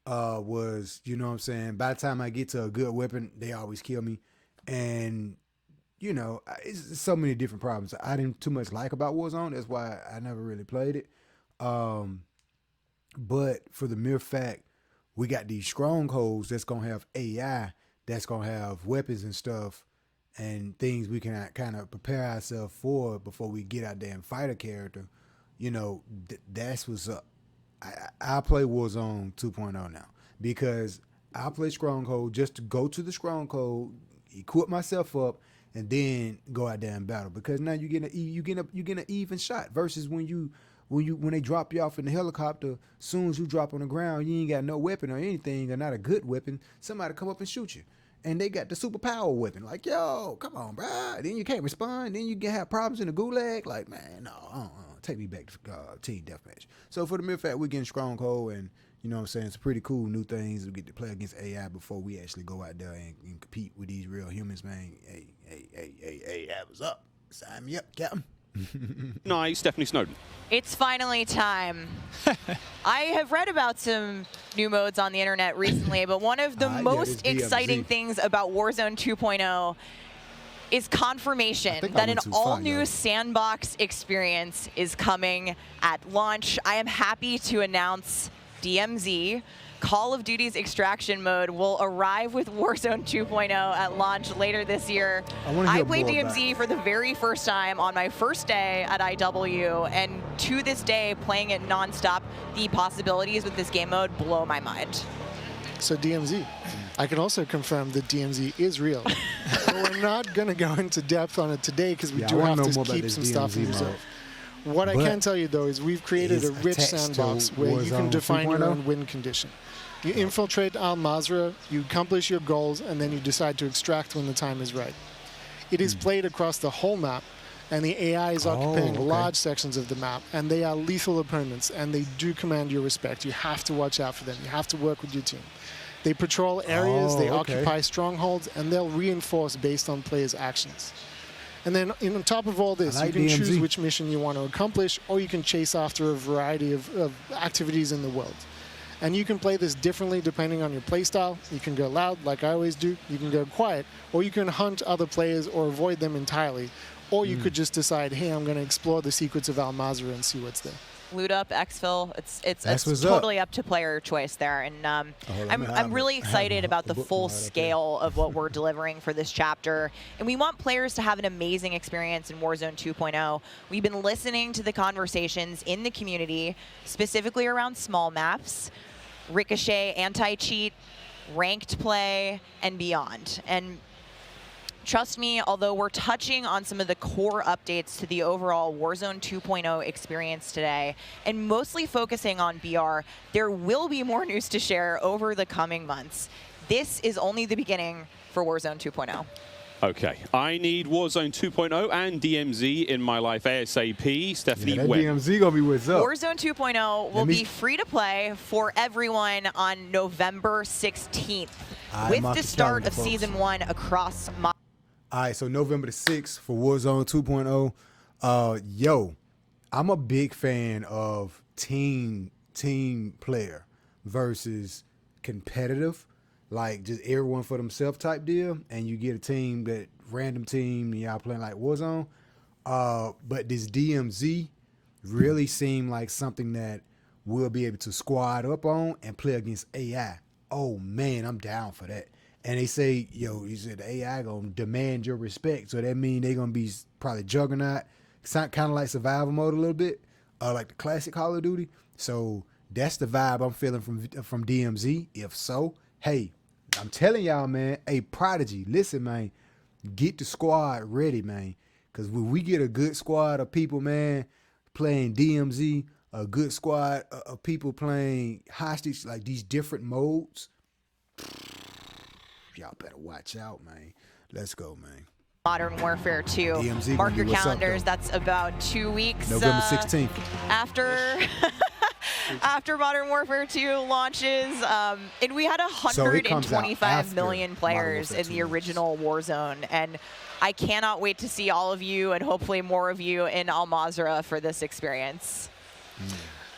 was, you know what I'm saying, by the time I get to a good weapon, they always kill me. And, you know, it's so many different problems I didn't too much like about Warzone. That's why I never really played it. But for the mere fact we got these strongholds that's going to have AI, that's going to have weapons and stuff and things we can kind of prepare ourselves for before we get out there and fight a character, you know, that's what's up. I play Warzone 2.0 now because I play Stronghold just to go to the Stronghold, equip myself up, and then go out there and battle. Because now you get an even shot versus when they drop you off in the helicopter. Soon as you drop on the ground, you ain't got no weapon or anything, or not a good weapon. Somebody come up and shoot you, and they got the superpower weapon. Like, yo, come on, bro. Then you can't respond. Then you can have problems in the gulag. Like, man, no, take me back to team deathmatch. So for the mere fact we're getting Stronghold, and you know what I'm saying, it's pretty cool new things. We get to play against AI before we actually go out there and compete with these real humans, man. Hey, what's up? Sign me up, Captain. Nice, Stephanie Snowden. It's finally time. I have read about some new modes on the internet recently, but one of the most exciting things about Warzone 2.0 is confirmation that an all-new sandbox experience is coming at launch. I am happy to announce DMZ, Call of Duty's extraction mode, will arrive with Warzone 2.0 at launch later this year. I played DMZ for the very first time on my first day at IW, and to this day, playing it nonstop, the possibilities with this game mode blow my mind. So DMZ, I can also confirm that DMZ is real. We're not going to go into depth on it today because we do have to keep some stuff in reserve. What I can tell you, though, is we've created a rich sandbox where you can define your own win condition. You infiltrate Al-Mazrah, you accomplish your goals, and then you decide to extract when the time is right. It is played across the whole map, and the AI is occupying large sections of the map, and they are lethal opponents, and they do command your respect. You have to watch out for them. You have to work with your team. They patrol areas, they occupy strongholds, and they'll reinforce based on players' actions. And then on top of all this, you can choose which mission you want to accomplish, or you can chase after a variety of activities in the world. And you can play this differently depending on your playstyle. You can go loud, like I always do. You can go quiet, or you can hunt other players or avoid them entirely. Or you could just decide, hey, I'm going to explore the secrets of Al-Mazrah and see what's there. Loot up, exfil, it's totally up to player choice there. And I'm really excited about the full scale of what we're delivering for this chapter. And we want players to have an amazing experience in Warzone 2.0. We've been listening to the conversations in the community, specifically around small maps, Ricochet, anti-cheat, ranked play, and beyond. And trust me, although we're touching on some of the core updates to the overall Warzone 2.0 experience today, and mostly focusing on BR, there will be more news to share over the coming months. This is only the beginning for Warzone 2.0. Okay, I need Warzone 2.0 and DMZ in my life ASAP. Stephanie, when? DMZ gonna be what's up. Warzone 2.0 will be free to play for everyone on November 16th, with the start of Season 1 across my... All right, so November the 6th for Warzone 2.0. Yo, I'm a big fan of team player versus competitive, like just everyone for themselves type deal, and you get a team, that random team, and y'all playing like Warzone. But this DMZ really seemed like something that we'll be able to squad up on and play against AI. Oh man, I'm down for that. And they say, yo, you said the AI gonna demand your respect, so that means they gonna be probably juggernaut, kind of like survival mode a little bit, like the classic Call of Duty. So that's the vibe I'm feeling from DMZ. If so, hey, I'm telling y'all, man, hey, Prodigy, listen, man, get the squad ready, man, because when we get a good squad of people, man, playing DMZ, a good squad of people playing hostage, like these different modes, y'all better watch out, man. Let's go, man. Modern Warfare 2. DMZ, mark your calendars. That's about 2 weeks. November 16th. After Modern Warfare 2 launches, and we had 125 million players in the original Warzone, and I cannot wait to see all of you and hopefully more of you in Al Mazrah for this experience.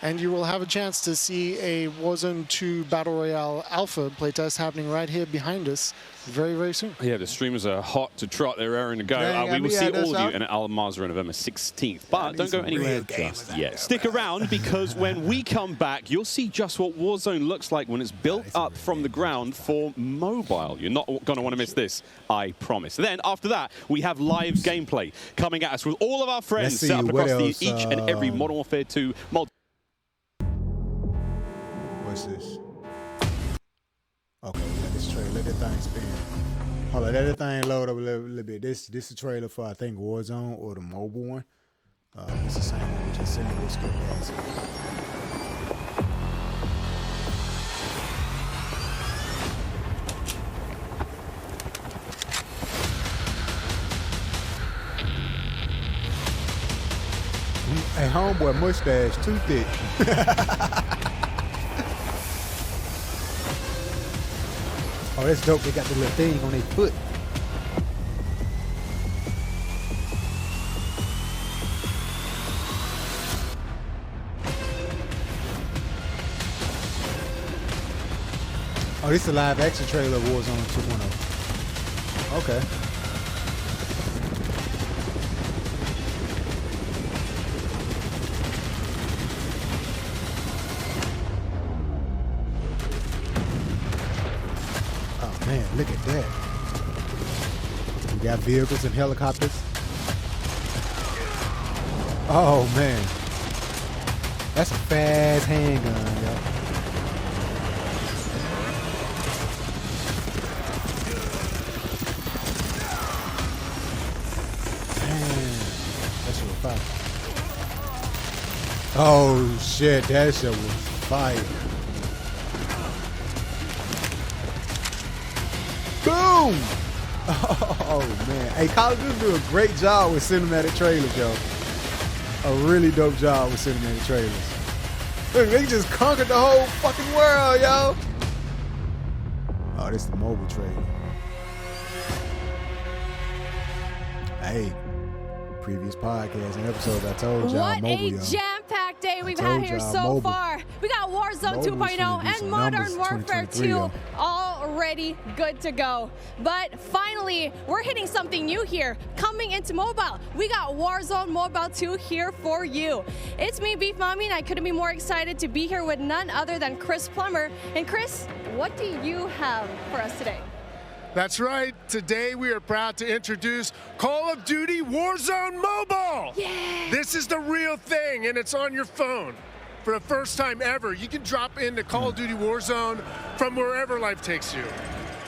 And you will have a chance to see a Warzone 2 Battle Royale Alpha playtest happening right here behind us very, very soon. Yeah, the streamers are hot to trot. They're raring to go. We will see all of you in Al Mazrah on November 16th. But don't go anywhere just yet. Stick around, because when we come back, you'll see just what Warzone looks like when it's built up from the ground for mobile. You're not going to want to miss this, I promise. Then, after that, we have live gameplay coming at us with all of our friends set up across each and every Modern Warfare 2 multi. What's this? Okay, let this trailer, let that thing spin. Hold on, let that thing load up a little bit. This is a trailer for, I think, Warzone or the mobile one. It's the same one we just sent it. Let's go past it. Hey, homeboy mustache too thick. Oh, that's dope. They got the little thing on their foot. Oh, this is a live action trailer of Warzone 2.0. Okay. Man, look at that. We got vehicles and helicopters. Oh, man. That's a fast handgun, yo. Man, that shit was fire. Oh, shit, that shit was fire. Boom! Oh, man. Hey, Call of Duty do a great job with cinematic trailers, yo. A really dope job with cinematic trailers. Look, they just conquered the whole fucking world, yo. Oh, this is the mobile trailer. Hey, previous podcast and episodes, I told y'all what mobile, a jam-packed day we've had here so far. We got Warzone 2.0 and Modern Warfare 2 already good to go. But finally, we're hitting something new here. Coming into mobile, we got Warzone Mobile 2 here for you. It's me, Beef Mommy, and I couldn't be more excited to be here with none other than Chris Plummer. And Chris, what do you have for us today? That's right. Today we are proud to introduce Call of Duty Warzone Mobile. Yeah. This is the real thing, and it's on your phone. For the first time ever, you can drop into Call of Duty Warzone from wherever life takes you.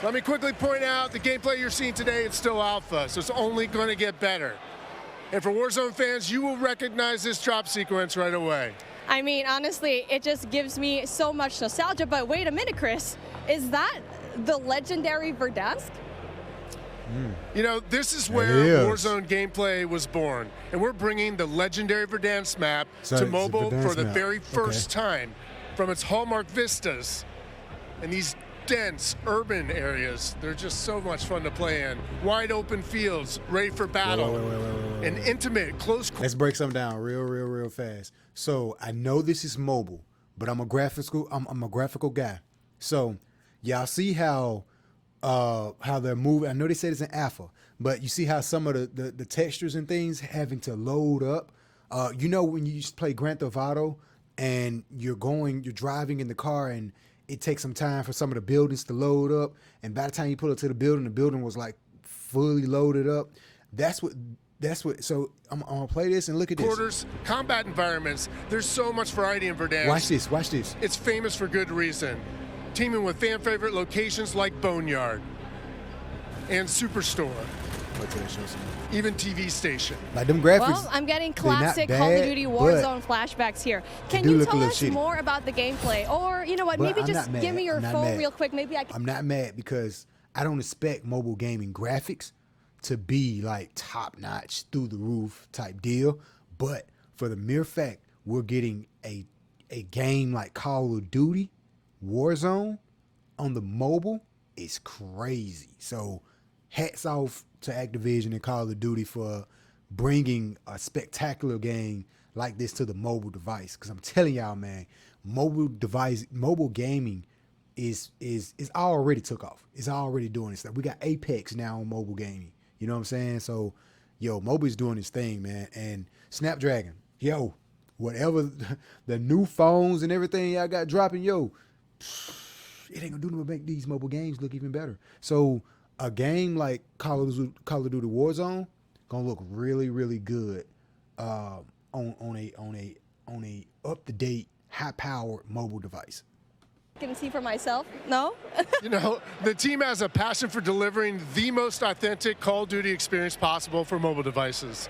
Let me quickly point out the gameplay you're seeing today is still alpha, so it's only going to get better. And for Warzone fans, you will recognize this drop sequence right away. I mean, honestly, it just gives me so much nostalgia. But wait a minute, Chris. Is that the legendary Verdansk? You know, this is where Warzone gameplay was born. And we're bringing the legendary Verdansk map to mobile for the very first time from its hallmark vistas. And these dense urban areas, they're just so much fun to play in. Wide open fields, ready for battle. An intimate, close... Let's break something down real fast. So I know this is mobile, but I'm a graphical guy. So y'all see how how they're moving. I know they said it's an alpha, but you see how some of the textures and things having to load up. You know, when you used to play Grand Theft Auto and you're driving in the car and it takes some time for some of the buildings to load up, and by the time you pull up to the building was like fully loaded up. That's what. So I'm gonna play this and look at Quarters, combat environments. There's so much variety in Verdansk. Watch this. It's famous for good reason. Teaming with fan favorite locations like Boneyard and Superstore. Even TV station. Like them graphics. Well, I'm getting classic Call of Duty Warzone flashbacks here. Can you tell us more about the gameplay? Or, you know what, maybe just give me your phone real quick. Maybe I can. I'm not mad because I don't expect mobile gaming graphics to be like top notch, through the roof type deal. But for the mere fact we're getting a game like Call of Duty Warzone on the mobile is crazy. So hats off to Activision and Call of Duty for bringing a spectacular game like this to the mobile device. Because I'm telling y'all, man, mobile gaming is already took off. It's already doing this stuff. We got Apex now on mobile gaming. You know what I'm saying? So, yo, mobile's doing its thing, man. And Snapdragon, yo, whatever the new phones and everything y'all got dropping, yo, it ain't gonna do nothing but make these mobile games look even better. So a game like Call of Duty Warzone gonna look really, really good on a up-to-date, high-powered mobile device. Can see for myself. No? You know, the team has a passion for delivering the most authentic Call of Duty experience possible for mobile devices.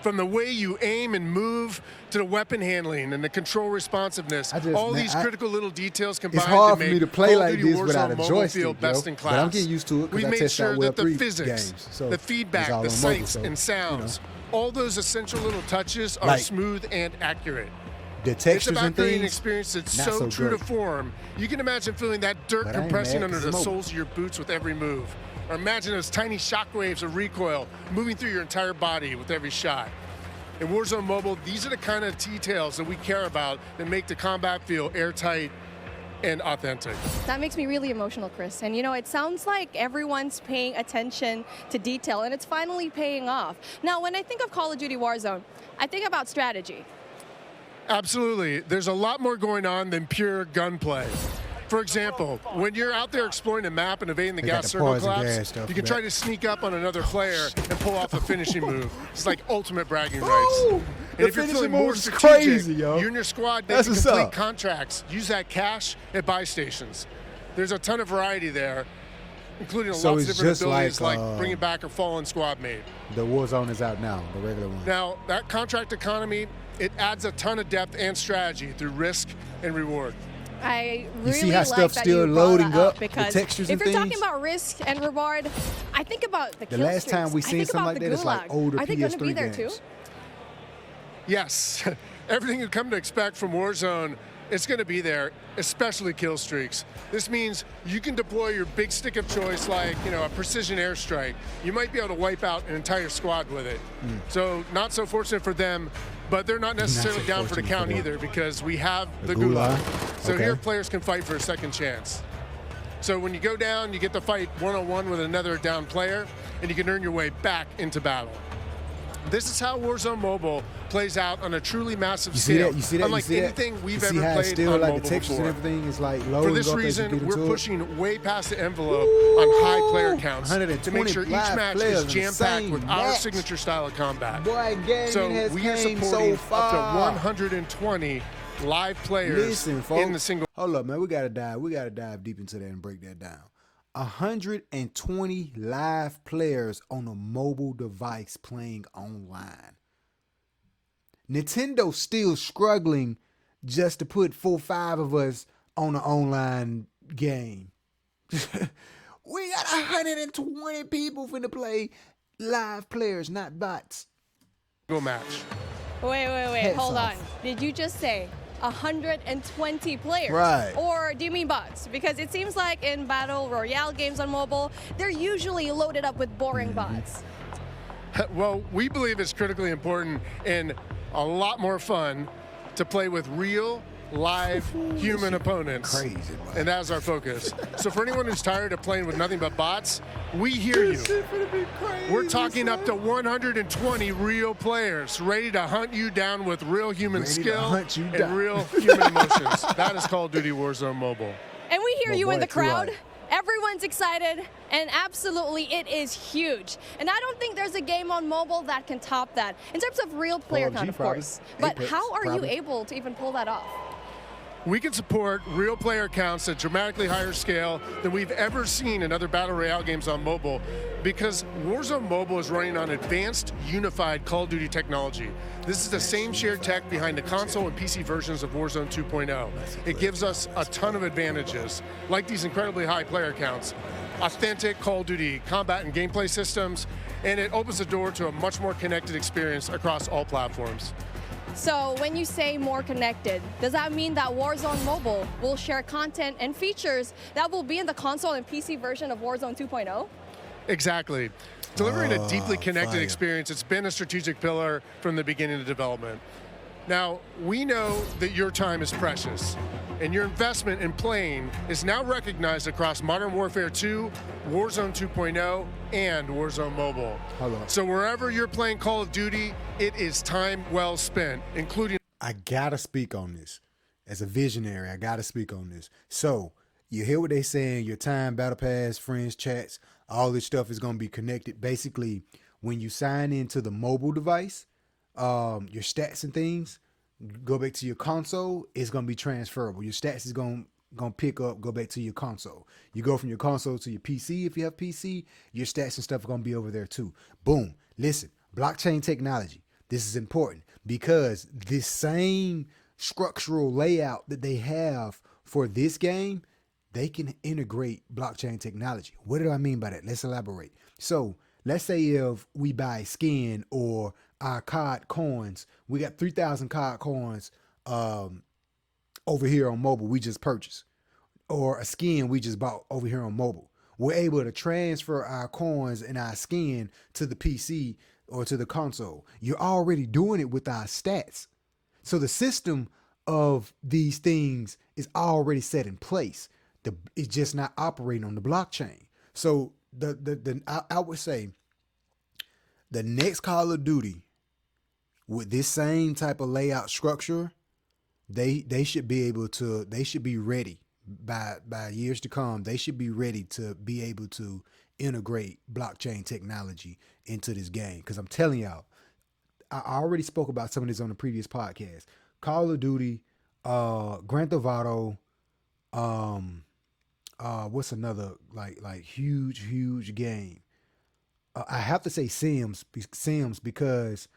From the way you aim and move to the weapon handling and the control responsiveness, all these critical little details combined to make Call of Duty without a joystick, best in class. But I'm getting used to it. We made sure that the physics, the feedback, the sights and sounds, all those essential little touches are smooth and accurate. The textures it's about and creating an things, experience that's so true to form. You can imagine feeling that dirt compressing under the soles of your boots with every move. Or imagine those tiny shockwaves of recoil moving through your entire body with every shot. In Warzone Mobile, these are the kind of details that we care about that make the combat feel airtight and authentic. That makes me really emotional, Chris. And you know, it sounds like everyone's paying attention to detail, and it's finally paying off. Now, when I think of Call of Duty Warzone, I think about strategy. Absolutely. There's a lot more going on than pure gunplay. For example, when you're out there exploring a map and evading the gas circle collapse, you can try to sneak up on another player and pull off a finishing move. It's like ultimate bragging rights. And if you're feeling more strategic, you and your squad need to complete contracts. Use that cash at buy stations. There's a ton of variety there, including lots of different abilities like bringing back a fallen squad mate. The Warzone is out now, the regular one. Now, that contract economy, it adds a ton of depth and strategy through risk and reward. I really see how like stuff's that still you loading brought that up, because the textures if and you're things. talking about risk and reward, I think about the kill last streaks. time we seen something like that, it's like older PS3 Are they going to be there games. too? Yes. Everything you've come to expect from Warzone, it's going to be there, especially kill streaks. This means you can deploy your big stick of choice like, you know, a precision airstrike. You might be able to wipe out an entire squad with it. So not so fortunate for them, but they're not necessarily down for the count either because we have the gulag. So here players can fight for a second chance. So when you go down, you get to fight one-on-one with another down player, and you can earn your way back into battle. This is how Warzone Mobile plays out on a truly massive scale. You see that? Unlike anything we've ever played still, on like mobile the textures before. and everything is like loading. For this reason, we're pushing way past the envelope on high player counts to make sure each match is jam-packed with our signature style of combat. So we are supporting up to 120 live players in the single. Hold up, man. We gotta dive deep into that and break that down. 120 live players on a mobile device playing online. Nintendo's still struggling just to put 4 or 5 of us on an online game. We got 120 people finna play live players, not bots. Go match. Wait. Hold on. Did you just say 120 players? Right. Or do you mean bots? Because it seems like in Battle Royale games on mobile, they're usually loaded up with boring bots. Well, we believe it's critically important and a lot more fun to play with real live human opponents. Crazy, man. And that's our focus. So for anyone who's tired of playing with nothing but bots, we hear you. We're talking up to 120 real players ready to hunt you down with real human skill and real human emotions. That is Call of Duty Warzone Mobile. And we hear you in the crowd. Everyone's excited, and absolutely, it is huge. And I don't think there's a game on mobile that can top that, in terms of real player count, of course. But how are you able to even pull that off? We can support real player counts at dramatically higher scale than we've ever seen in other Battle Royale games on mobile, because Warzone Mobile is running on advanced, unified Call of Duty technology. This is the same shared tech behind the console and PC versions of Warzone 2.0. It gives us a ton of advantages, like these incredibly high player counts, authentic Call of Duty combat and gameplay systems, and it opens the door to a much more connected experience across all platforms. So when you say more connected, does that mean that Warzone Mobile will share content and features that will be in the console and PC version of Warzone 2.0? Exactly. Delivering a deeply connected experience, it's been a strategic pillar from the beginning of development. Now, we know that your time is precious, and your investment in playing is now recognized across Modern Warfare 2, Warzone 2.0, and Warzone Mobile. So wherever you're playing Call of Duty, it is time well spent, including... I gotta speak on this. As a visionary, I gotta speak on this. So, you hear what they saying, your time, battle pass, friends, chats, all this stuff is gonna be connected. Basically, when you sign into the mobile device, your stats and things go back to your console, it's gonna be transferable. Your stats is gonna pick up, go back to your console. You go from your console to your PC. If you have PC, your stats and stuff are gonna be over there too. Boom. Listen, blockchain technology. This is important because this same structural layout that they have for this game, they can integrate blockchain technology. What do I mean by that? Let's elaborate. So let's say if we buy skin or our COD coins, we got 3,000 COD coins over here on mobile we just purchased, or a skin we just bought over here on mobile. We're able to transfer our coins and our skin to the PC or to the console. You're already doing it with our stats. So the system of these things is already set in place. It's just not operating on the blockchain. So I would say the next Call of Duty with this same type of layout structure, they should be able to, they should be ready by years to come. They should be ready to be able to integrate blockchain technology into this game. Because I'm telling y'all, I already spoke about some of this on the previous podcast. Call of Duty, Grand Theft Auto, what's another like huge game? I have to say Sims because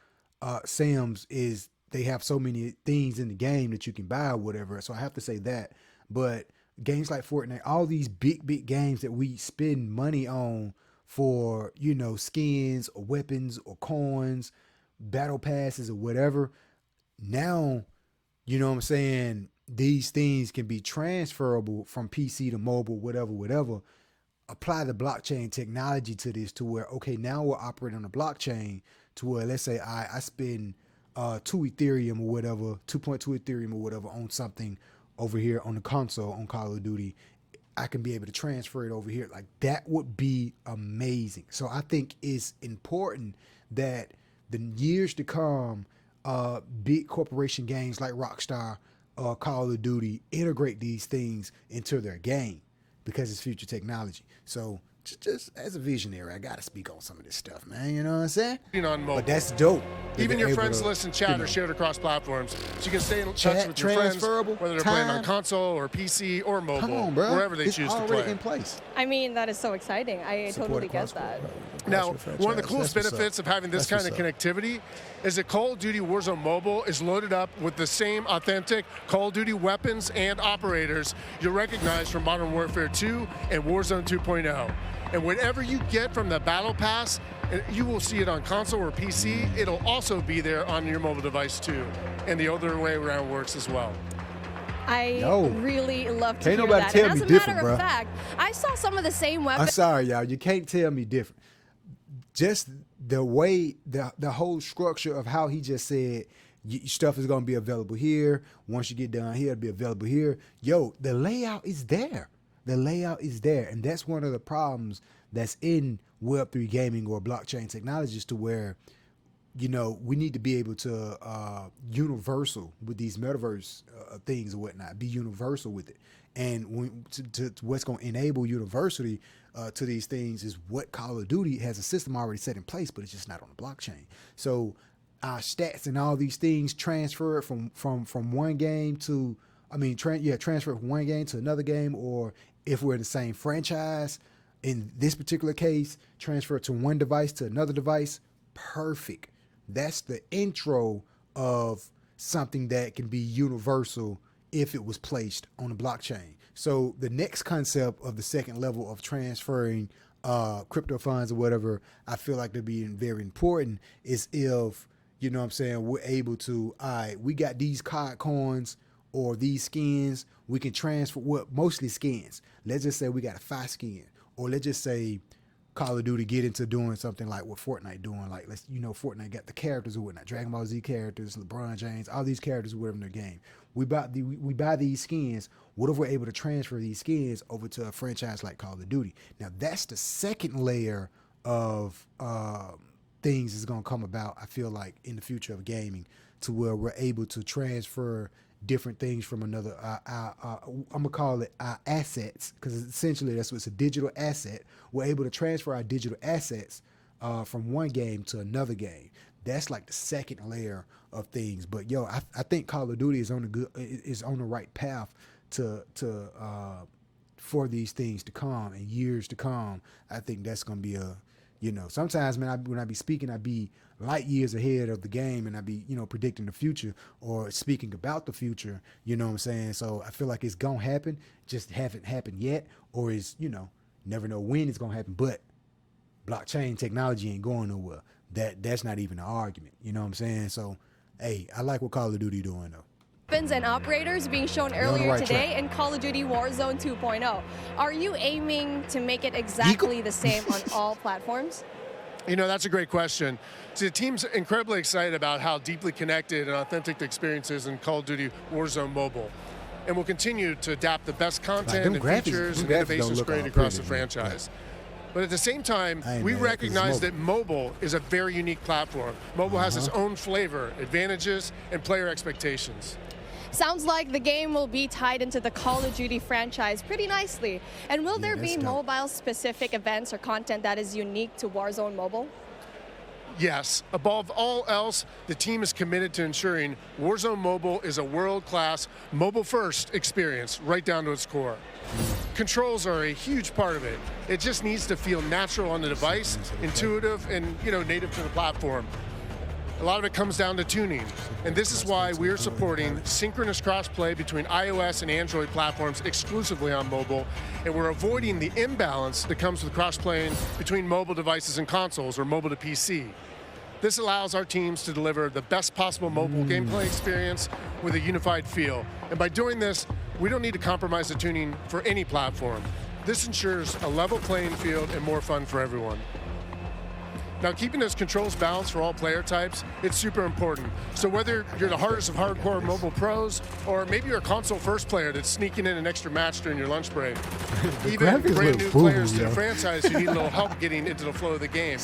Sims is, they have so many things in the game that you can buy or whatever. So I have to say that. But games like Fortnite, all these big games that we spend money on for, you know, skins or weapons or coins, battle passes or whatever. Now, you know what I'm saying, these things can be transferable from PC to mobile, whatever. Apply the blockchain technology to this to where, okay, now we're operating on a blockchain to where, let's say I spend 2 Ethereum or whatever, 2.2 Ethereum or whatever on something over here on the console on Call of Duty. I can be able to transfer it over here. Like, that would be amazing. So I think it's important that the years to come, big corporation games like Rockstar, Call of Duty integrate these things into their game because it's future technology. So just as a visionary, I got to speak on some of this stuff, man. You know what I'm saying? But that's dope. Even your friends list and chat are shared across platforms. So you can stay in touch with your friends, whether they're playing on console or PC or mobile, Come on, bro. wherever they choose to play. It's already in place. I mean, that is so exciting. I totally get that. Now, one of the coolest benefits of having this kind of connectivity is that Call of Duty Warzone Mobile is loaded up with the same authentic Call of Duty weapons and operators you'll recognize from Modern Warfare 2 and Warzone 2.0. And whatever you get from the Battle Pass, you will see it on console or PC. It'll also be there on your mobile device too. And the other way around works as well. I really love to hear nobody that. tell And me as a matter different, of bro. fact, I saw some of the same weapons. I'm sorry, y'all. You can't tell me different. Just the way, the whole structure of how he just said, stuff is going to be available here. Once you get done here, it'll be available here. Yo, the layout is there. The layout is there. And that's one of the problems that's in Web3 gaming or blockchain technologies, to where, you know, we need to be able to universal with these metaverse things and whatnot, be universal with it. And what's going to enable universality to these things is what Call of Duty has a system already set in place, but it's just not on the blockchain. So our stats and all these things transfer from one game to, transfer from one game to another game, or if we're in the same franchise, in this particular case, transfer to one device to another device. Perfect. That's the intro of something that can be universal if it was placed on the blockchain. So the next concept of the second level of transferring crypto funds or whatever, I feel like they're being very important, is if, you know what I'm saying, we're able to, all right, we got these COD coins or these skins, we can transfer, mostly skins. Let's just say we got a 5 skin, or let's just say Call of Duty get into doing something like what Fortnite doing. Like, Fortnite got the characters or whatnot, Dragon Ball Z characters, LeBron James, all these characters or whatever in their game. We buy these skins. What if we're able to transfer these skins over to a franchise like Call of Duty? Now, that's the second layer of things that's going to come about, I feel like, in the future of gaming, to where we're able to transfer different things from another, I'm going to call it our assets, because essentially that's what's a digital asset. We're able to transfer our digital assets from one game to another game. That's like the second layer of things. But yo, I think Call of Duty is on the right path to for these things to come and years to come. I think that's going to be sometimes, man, when I be speaking, I be light years ahead of the game, and I be, predicting the future or speaking about the future, you know what I'm saying? So I feel like it's going to happen, just haven't happened yet, or is, never know when it's going to happen. But blockchain technology ain't going nowhere. That's not even an argument, you know what I'm saying? So, hey, I like what Call of Duty doing, though. Weapons and operators being shown earlier today in Call of Duty Warzone 2.0. Are you aiming to make it exactly the same on all platforms? That's a great question. So the team's incredibly excited about how deeply connected and authentic the experience is in Call of Duty Warzone Mobile. And we'll continue to adapt the best content and features and innovations created across the franchise. But at the same time, we recognize that mobile is a very unique platform. Mobile has its own flavor, advantages, and player expectations. Sounds like the game will be tied into the Call of Duty franchise pretty nicely. And will there be mobile-specific events or content that is unique to Warzone Mobile? Yes. Above all else, the team is committed to ensuring Warzone Mobile is a world-class, mobile-first experience right down to its core. Controls are a huge part of it. It just needs to feel natural on the device, intuitive, and native to the platform. A lot of it comes down to tuning, and this is why we're supporting synchronous crossplay between iOS and Android platforms exclusively on mobile, and we're avoiding the imbalance that comes with cross-playing between mobile devices and consoles, or mobile to PC. This allows our teams to deliver the best possible mobile gameplay experience with a unified feel. And by doing this, we don't need to compromise the tuning for any platform. This ensures a level playing field and more fun for everyone. Now, keeping those controls balanced for all player types, it's super important. So whether you're the hardest of hardcore mobile pros, or maybe you're a console-first player that's sneaking in an extra match during your lunch break, even brand new players to the franchise who need a little help getting into the flow of the game,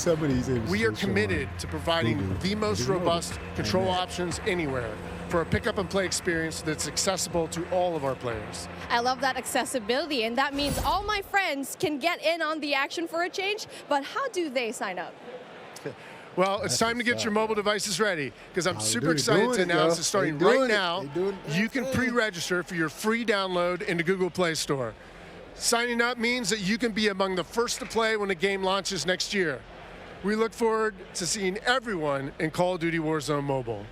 we are committed to providing the most robust control options anywhere for a pick-up-and-play experience that's accessible to all of our players. I love that accessibility, and that means all my friends can get in on the action for a change, but how do they sign up? Well, it's time to get your mobile devices ready, because I'm super excited to announce that starting right now, you can pre-register for your free download in the Google Play Store. Signing up means that you can be among the first to play when the game launches next year. We look forward to seeing everyone in Call of Duty Warzone Mobile.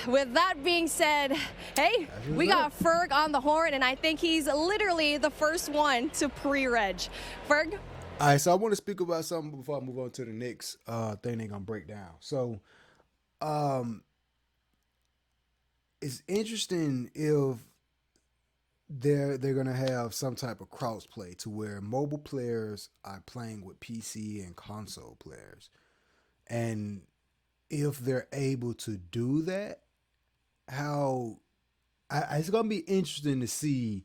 With that being said, hey, we got Ferg on the horn, and I think he's literally the first one to pre-reg. Ferg? All right, so I want to speak about something before I move on to the next thing they're going to break down. So it's interesting if they're going to have some type of cross-play to where mobile players are playing with PC and console players. And if they're able to do that, it's going to be interesting to see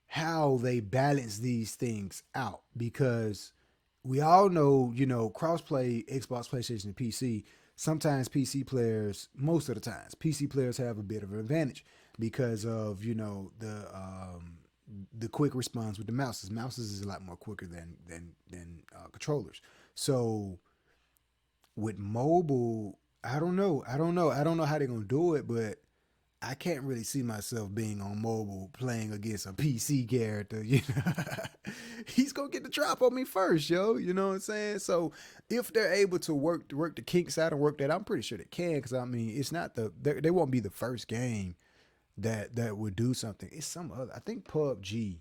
how they balance these things out, because we all know, crossplay, Xbox, PlayStation, and PC, sometimes PC players, most of the times, PC players have a bit of an advantage because of, the quick response with the mouses. Mouses is a lot more quicker than controllers. So with mobile, I don't know how they're going to do it, but I can't really see myself being on mobile playing against a PC character. He's gonna get the drop on me first, yo. You know what I'm saying? So if they're able to work the kinks out and work that, I'm pretty sure they can. Because I mean, it's not they won't be the first game that would do something. It's some other. I think PUBG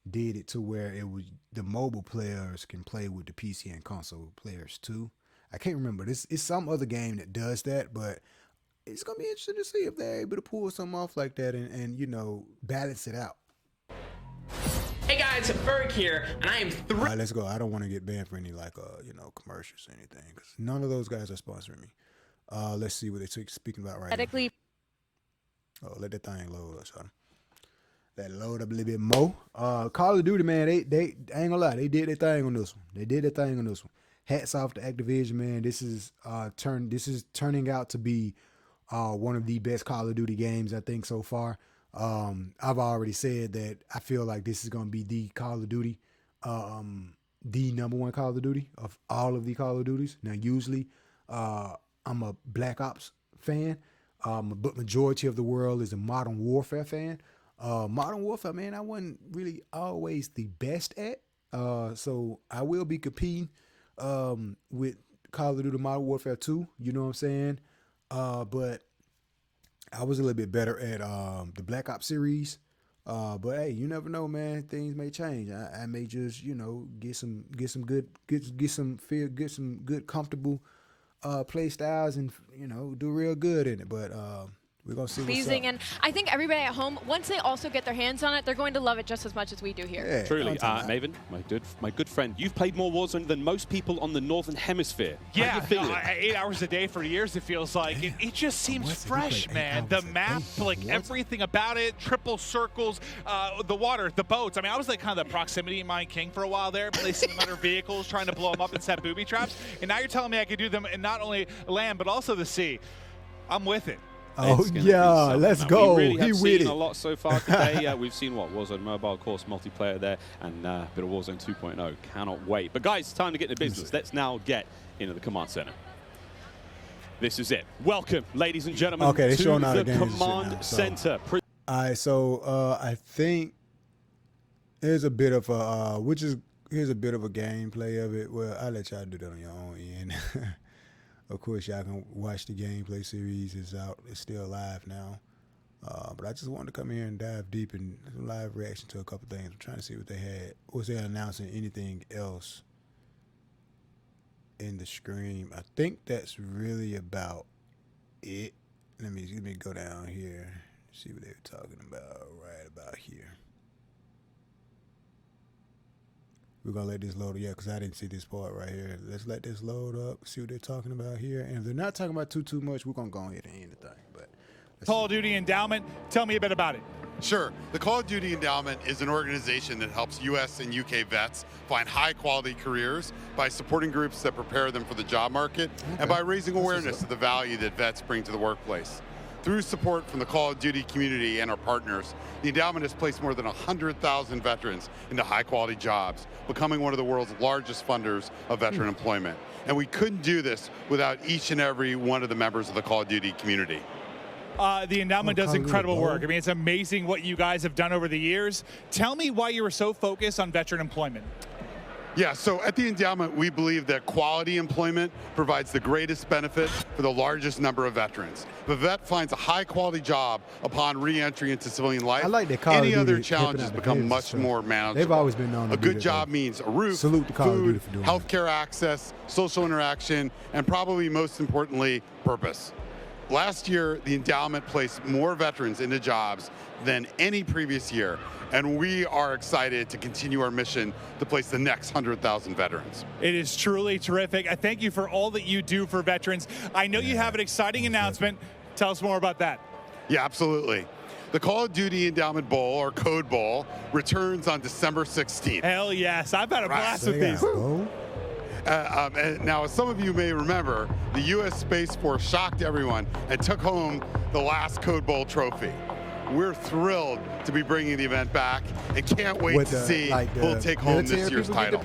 did it to where it was the mobile players can play with the PC and console players too. I can't remember. It's some other game that does that, but it's going to be interesting to see if they're able to pull something off like that and balance it out. Hey guys, Berg here, and I am All right, let's go. I don't want to get banned for any commercials or anything, because none of those guys are sponsoring me. Let's see what they're speaking about right now. Oh, let that thing load up, son. Let it load up a little bit more. Call of Duty, man, they I ain't gonna lie, they did their thing on this one. Hats off to Activision, man. This is turning out to be one of the best Call of Duty games, I think, so far. I've already said that I feel like this is going to be the Call of Duty, the number one Call of Duty of all of the Call of Duties. Now, usually, I'm a Black Ops fan, but majority of the world is a Modern Warfare fan. Modern Warfare, man, I wasn't really always the best at, so I will be competing with Call of Duty Modern Warfare 2, you know what I'm saying? But I was a little bit better at the Black Ops series. But hey, you never know, man. Things may change. I may just, get some good comfortable play styles and do real good in it. But we're gonna see what's up. And I think everybody at home, once they also get their hands on it, they're going to love it just as much as we do here. Yeah, truly. Maven, my good friend, you've played more Warzone than most people on the Northern Hemisphere. Yeah, 8 hours a day for years, it feels like. It just seems fresh, man. The map, everything about it, triple circles, the water, the boats. I mean, I was like kind of the proximity mine king for a while there, placing them under vehicles, trying to blow them up and set booby traps. And now you're telling me I could do them in not only land, but also the sea. I'm with it. Oh, yeah, let's go. We really have seen a lot so far today. We've seen Warzone Mobile, of course, multiplayer there, and a bit of Warzone 2.0. Cannot wait. But guys, it's time to get into business. Let's now get into the command center. This is it. Welcome, ladies and gentlemen, to the command center. All right, so I think here's a bit of a here's a bit of a gameplay of it. Well, I'll let y'all do that on your own end. Of course, y'all can watch the gameplay series. It's out. It's still live now. But I just wanted to come here and dive deep in some live reaction to a couple things. I'm trying to see what they had. Was they announcing anything else in the stream? I think that's really about it. Let me go down here, see what they were talking about right about here. We're going to let this load up, because I didn't see this part right here. Let's let this load up, see what they're talking about here. And if they're not talking about too much, we're going to go ahead and end the thing. But Call of Duty Endowment, tell me a bit about it. Sure. The Call of Duty Endowment is an organization that helps U.S. and U.K. vets find high-quality careers by supporting groups that prepare them for the job market and by raising awareness of the value that vets bring to the workplace. Through support from the Call of Duty community and our partners, the endowment has placed more than 100,000 veterans into high-quality jobs, becoming one of the world's largest funders of veteran employment. And we couldn't do this without each and every one of the members of the Call of Duty community. The endowment does incredible work. I mean, it's amazing what you guys have done over the years. Tell me why you were so focused on veteran employment. Yeah, so at the endowment, we believe that quality employment provides the greatest benefit for the largest number of veterans. If a vet finds a high-quality job upon re-entry into civilian life, any other challenges become much more manageable. They've always been known to A good job means a roof, food, healthcare access, social interaction, and probably most importantly, purpose. Last year, the endowment placed more veterans into jobs than any previous year, and we are excited to continue our mission to place the next 100,000 veterans. It is truly terrific. I thank you for all that you do for veterans. I know you have an exciting announcement. Tell us more about that. Yeah, absolutely. The Call of Duty Endowment Bowl, or Code Bowl, returns on December 16th. Hell yes, I've had a blast with these. And now, as some of you may remember, the U.S. Space Force shocked everyone and took home the last Code Bowl trophy. We're thrilled to be bringing the event back and can't wait to see who'll take home this year's title.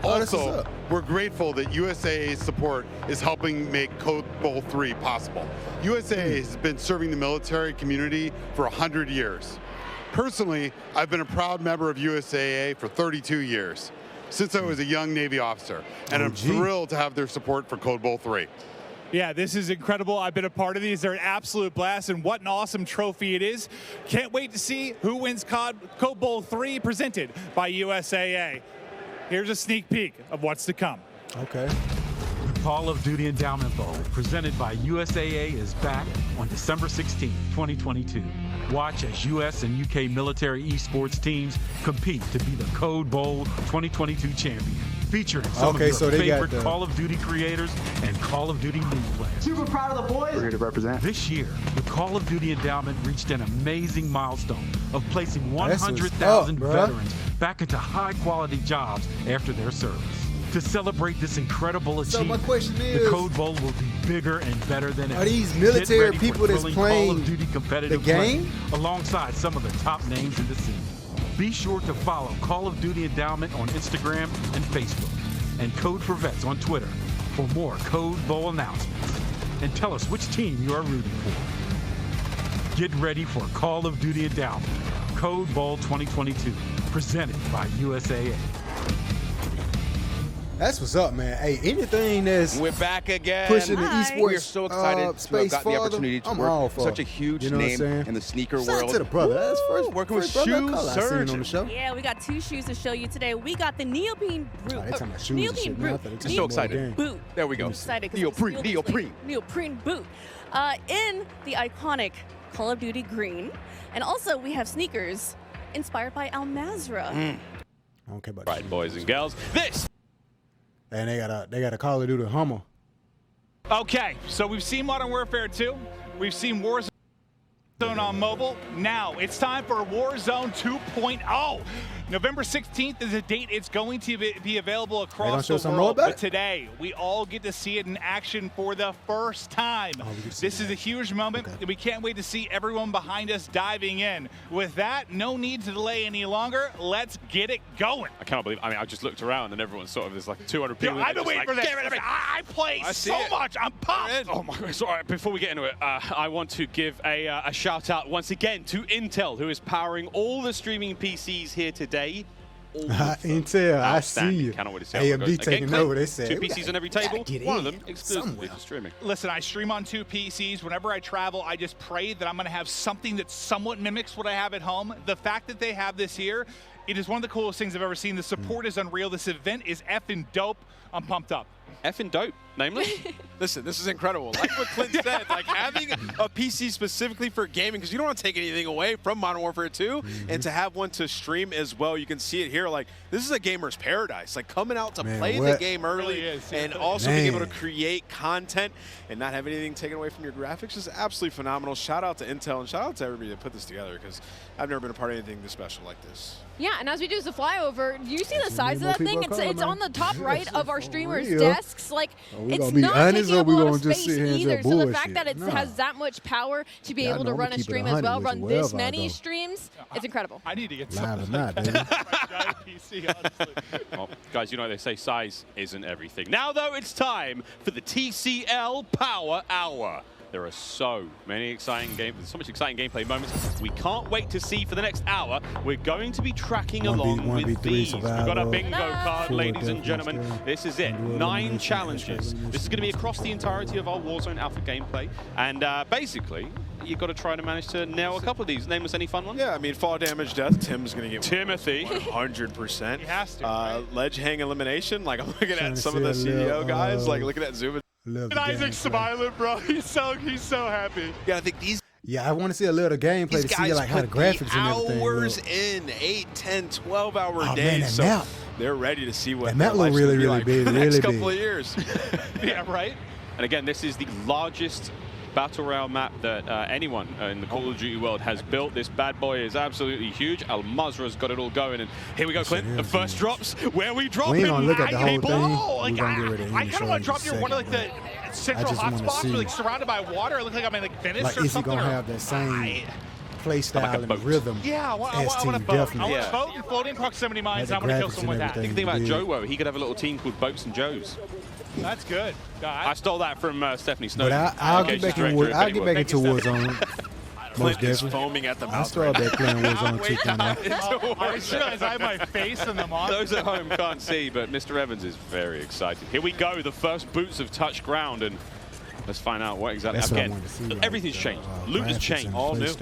Also, we're grateful that USAA's support is helping make Code Bowl 3 possible. USAA has been serving the military community for 100 years. Personally, I've been a proud member of USAA for 32 years, since I was a young Navy officer, and I'm thrilled to have their support for Code Bowl 3. Yeah, this is incredible. I've been a part of these. They're an absolute blast, and what an awesome trophy it is. Can't wait to see who wins Code Bowl 3 presented by USAA. Here's a sneak peek of what's to come. Okay. The Call of Duty Endowment Bowl, presented by USAA, is back on December 16, 2022. Watch as U.S. and U.K. military esports teams compete to be the Code Bowl 2022 champion, featuring some of your favorite Call of Duty creators and Call of Duty new players. Super proud of the boys. We're here to represent. This year, the Call of Duty Endowment reached an amazing milestone of placing 100,000 veterans back into high-quality jobs after their service. To celebrate this incredible achievement, my question is, the Code Bowl will be bigger and better than ever. Are these military people that's playing Call of Duty competitive the game alongside some of the top names in the scene? Be sure to follow Call of Duty Endowment on Instagram and Facebook, and Code for Vets on Twitter for more Code Bowl announcements. And tell us which team you are rooting for. Get ready for Call of Duty Endowment, Code Bowl 2022, presented by USAA. That's what's up, man. Hey, anything that's we're back again. Pushing the esports we're so excited to have got the opportunity to work with such a huge name in the sneaker world. To the brother. That's first working with Shoe Surge on the show. Yeah, we got 2 shoes to show you today. We got the neoprene boot. Neoprene boot. I'm so excited. Boot. There we go. Excited neoprene boot. In the iconic Call of Duty green, and also we have sneakers inspired by Al Mazrah. Okay, buddy. Right, boys and girls. This. And they got a Call of Duty Hummer. Okay, so we've seen Modern Warfare 2. We've seen Warzone on mobile. Now it's time for Warzone 2.0. November 16th is the date it's going to be available across the world. But today, we all get to see it in action for the first time. This is a huge moment, and we can't wait to see everyone behind us diving in. With that, no need to delay any longer. Let's get it going. I cannot believe, I just looked around and everyone's sort of, there's like 200 people. I've been waiting for this. I play so much. I'm pumped. Oh my God. Sorry, before we get into it, I want to give a shout out once again to Intel, who is powering all the streaming PCs here today. Intel, I see you. Cannot wait to see AMD taking over. They said 2 PCs on every table. One of them exclusively for streaming. Listen, I stream on 2 PCs. Whenever I travel, I just pray that I'm going to have something that somewhat mimics what I have at home. The fact that they have this here, it is one of the coolest things I've ever seen. The support is unreal. This event is effing dope. I'm pumped up. Effing dope, namely. Listen, this is incredible. Like what Clint said, like having a PC specifically for gaming, because you don't want to take anything away from Modern Warfare 2, and to have one to stream as well. You can see it here. Like, this is a gamer's paradise. Like, coming out to play the game early and also being able to create content and not have anything taken away from your graphics is absolutely phenomenal. Shout out to Intel and shout out to everybody that put this together, because I've never been a part of anything this special like this. Yeah, and as we do the flyover, do you see the size of that thing? It's on the top right of our streamers' desks. Like, it's not taking up a lot of space either. So the fact that it has that much power to be able to run a stream as well, run this many streams, it's incredible. I need to get some of that. PC, honestly. Well, guys, you know they say size isn't everything. Now, though, it's time for the TCL Power Hour. There are so many exciting so much exciting gameplay moments we can't wait to see for the next hour. We're going to be tracking along with these. We've got a bingo card, ladies and gentlemen. This is it. 9 challenges. This is going to be across the entirety of our Warzone Alpha gameplay. And basically, you've got to try to manage to nail a couple of these. Name us any fun ones? Yeah, I mean, fall damage, death. Tim's going to get Timothy. 100%. He has to. Ledge hang elimination. Like, I'm looking at some of the CEO guys, like looking at Zoom. Isaac's smiling, bro. He's so happy. Yeah, I think these. Yeah, I want to see a little gameplay to see like how the graphics and everything hours look. in 8, 10, 12-hour days. Man, that so map. they're ready to see what that map look really, really big. For the really next couple big. of years. Yeah, right. And again, this is the largest battle royale map that anyone in the Call of Duty world has built. This bad boy is absolutely huge. Al Mazrah's got it all going, and here we go, Clint. The first drops. Where we drop we ain't him? gonna look at the whole thing. Like, I kind of want to drop near one of like the central hotspots, like surrounded by water. It looks like I'm in like Venice or is something. Is he gonna have that same play style and rhythm? Yeah, I want a boat. I want a boat and floating proximity mines. I'm gonna kill someone with that. You can think about Joe. He could have a little team called Boats and Joes. That's good. I stole that from Stephanie Snowden. But I'll get back into Warzone. Clint is foaming at the mouth. I started playing Warzone 2.0. I just realized I have my face in the monitor. Those at home can't see, but Mr. Evans is very excited. Here we go. The first boots have touched ground, and let's find out what exactly. Again, everything's changed. Loot has changed. All new.